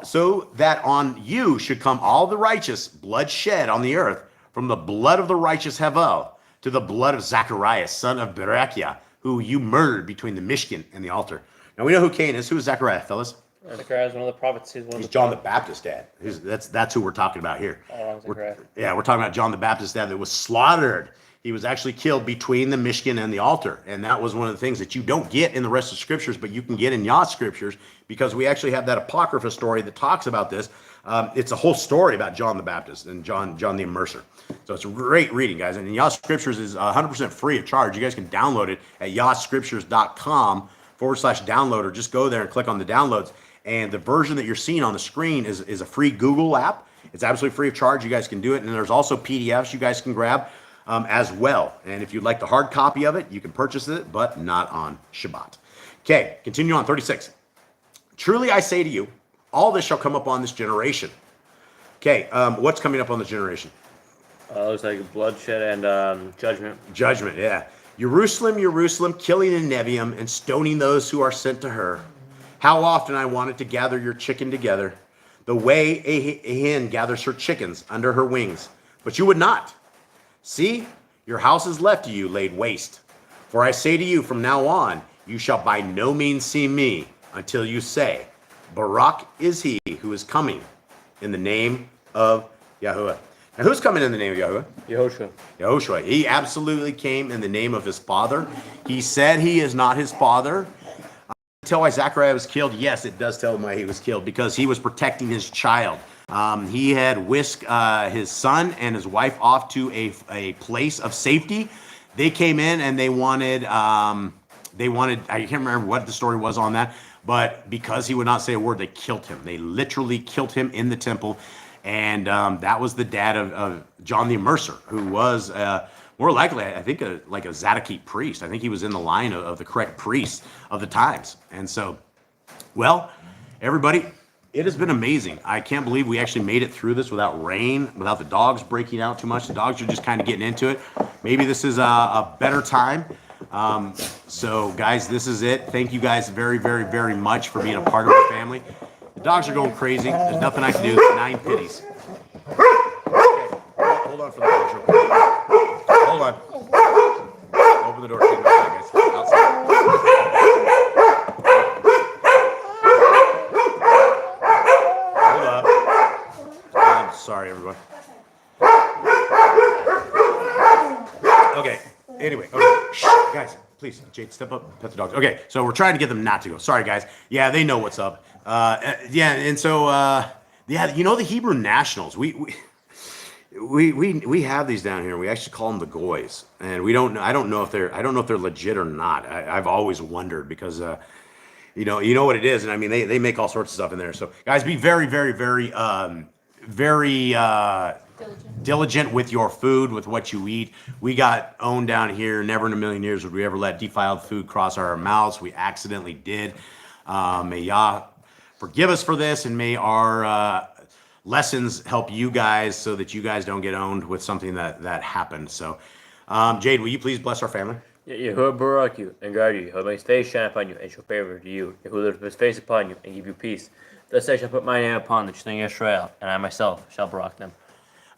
So that on you should come all the righteous blood shed on the earth, from the blood of the righteous Havel to the blood of Zacharias, son of Berechiah, who you murdered between the Mishkan and the altar. Now we know who Cain is. Who is Zachariah, fellas? Zechariah is one of the prophets. He's John the Baptist's dad. That's who we're talking about here. We're talking about John the Baptist's dad that was slaughtered. He was actually killed between the Mishkan and the altar. And that was one of the things that you don't get in the rest of Scriptures, but you can get in Yah Scriptures, because we actually have that Apocrypha story that talks about this. It's a whole story about John the Baptist and John the Immerser. So it's a great reading, guys. And Yah Scriptures is 100% free of charge. You guys can download it at yahscriptures.com/download, or just go there and click on the downloads. And the version that you're seeing on the screen is a free Google app. It's absolutely free of charge. You guys can do it. And there's also PDFs you guys can grab as well. And if you'd like the hard copy of it, you can purchase it, but not on Shabbat. Okay, continue on, 36. Truly I say to you, all this shall come upon this generation. Okay, what's coming up on this generation? Looks like bloodshed and judgment. Judgment, yeah. Jerusalem, Jerusalem, killing in Neviim and stoning those who are sent to her. How often I wanted to gather your chicken together, the way a hen gathers her chickens under her wings, but you would not. See, your house is left to you laid waste. For I say to you, from now on, you shall by no means see me until you say, Barak is he who is coming in the name of Yahuwah. Now, who's coming in the name of Yahuwah? Yehoshua. Yahushua. He absolutely came in the name of his father. He said he is not his father. Tell why Zachariah was killed? Yes, it does tell him why he was killed, because he was protecting his child. He had whisked his son and his wife off to a place of safety. They came in and they wanted, I can't remember what the story was on that, but because he would not say a word, they killed him. They literally killed him in the temple. And that was the dad of John the Immerser, who was more likely, I think, like a Zadokite priest. I think he was in the line of the correct priests of the times. And so, well, everybody, it has been amazing. I can't believe we actually made it through this without rain, without the dogs breaking out too much. The dogs are just kind of getting into it. Maybe this is a better time. So, guys, this is it. Thank you guys very, very, very much for being a part of our family. The dogs are going crazy. There's nothing I can do. 9 pitties. Okay. Hold on for the dogs real quick. Hold on. Open the door. Take it outside, guys. Outside. Hold up. I'm sorry, everyone. Okay. Anyway. Okay. Shh, guys, please, Jade, step up. Pet the dogs. Okay. So we're trying to get them not to go. Sorry, guys. Yeah, they know what's up. Yeah, and so yeah, you know the Hebrew Nationals. We have these down here. We actually call them the goys, and we don't know. I don't know if they're legit or not. I've always wondered because you know what it is, and I mean they make all sorts of stuff in there. So guys, be very, very, very, very diligent with your food, with what you eat. We got owned down here. Never in a million years would we ever let defiled food cross our mouths. We accidentally did. May Yah forgive us for this, and may our lessons help you guys so that you guys don't get owned with something that happened. So, Jade, will you please bless our family? Yahuwah barak you and guard you. Yahuwah make his face shine upon you and show favor to you. Yahuwah lift up his face upon you and give you peace. Thus I shall put my name upon the children of Israel, and I myself shall barak them.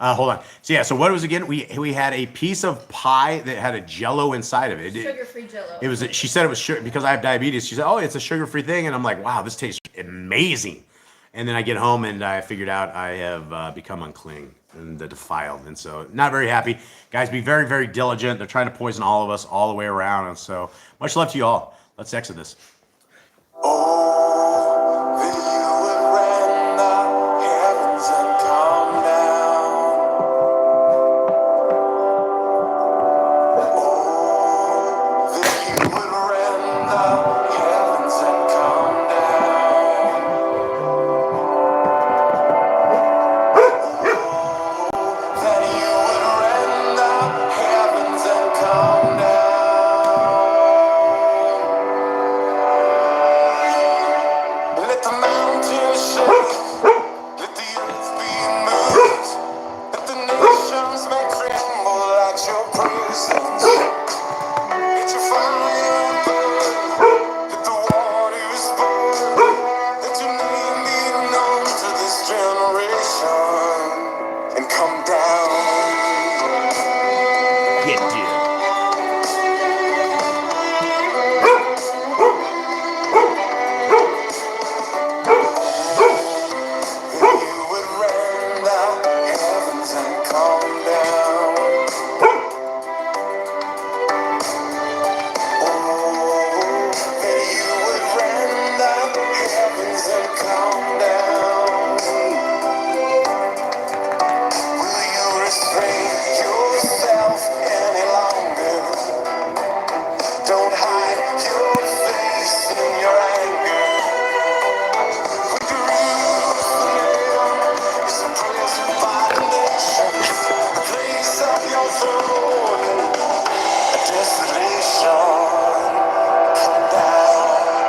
Hold on. So yeah, so what was again? We had a piece of pie that had a Jello inside of it. Sugar-free Jello. It was. She said it was sugar because I have diabetes. She said, "Oh, it's a sugar-free thing," and I'm like, "Wow, this tastes amazing." And then I get home and I figured out I have become unclean. and the defiled. And so not very happy. Guys, be very, very diligent. They're trying to poison all of us all the way around. And so much love to you all. Let's exit this. Oh, that you would rend the heavens and come down. Oh, that you would rend the heavens and come down. That you would rend the heavens and come down. Let the mountains shake, let the earth be moved, let the nations may tremble at your presence. Let your fire burn, let the waters burn, let your name be known to this generation, and come down. Get you. That you would rend the heavens and come down. Oh, that you would rend the heavens and come down. Will you restrain yourself any longer? Don't hide your face in your anger. Jerusalem is a prison by the nations, the place of your throne, a desolation. Come down.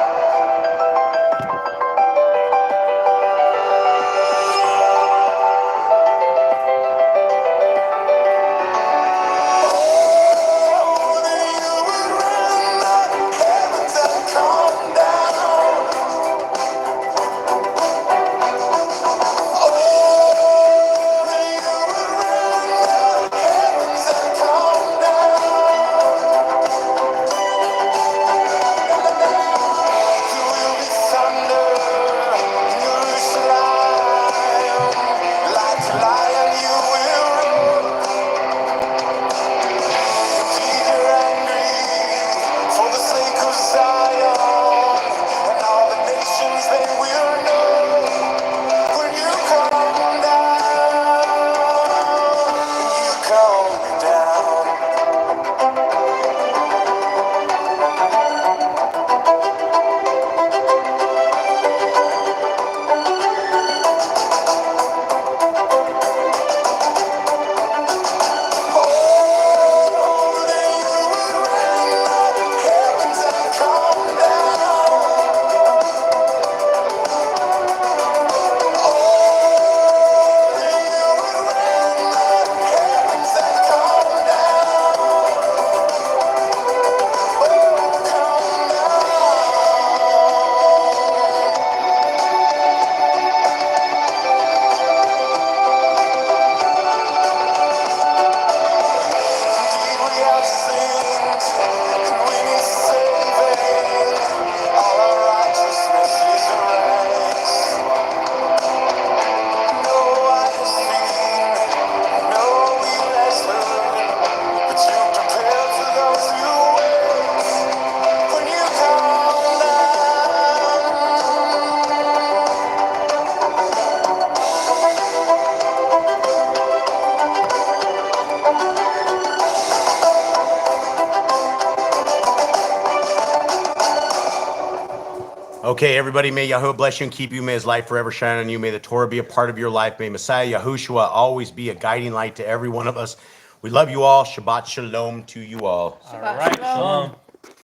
Oh, that you would rend the heavens and come down. Oh, that you would rend the heavens and come down. There will be thunder in Jerusalem. Like a lion you will roar. Indeed you're angry for the sake of Zion. And all the nations they will know when you come down. When you come down. Oh, that you would rend the heavens and come down. Oh, that you would rend the heavens and come down. Oh, come Indeed we have sinned, and we need saving. All our righteousness is erased. No eye has seen, no ear has heard, but you prepare for those who wait. When you come Okay, everybody, may Yahweh bless you and keep you. May his light forever shine on you. May the Torah be a part of your life. May Messiah Yahushua always be a guiding light to every one of us. We love you all. Shabbat shalom to you all. All right, shalom.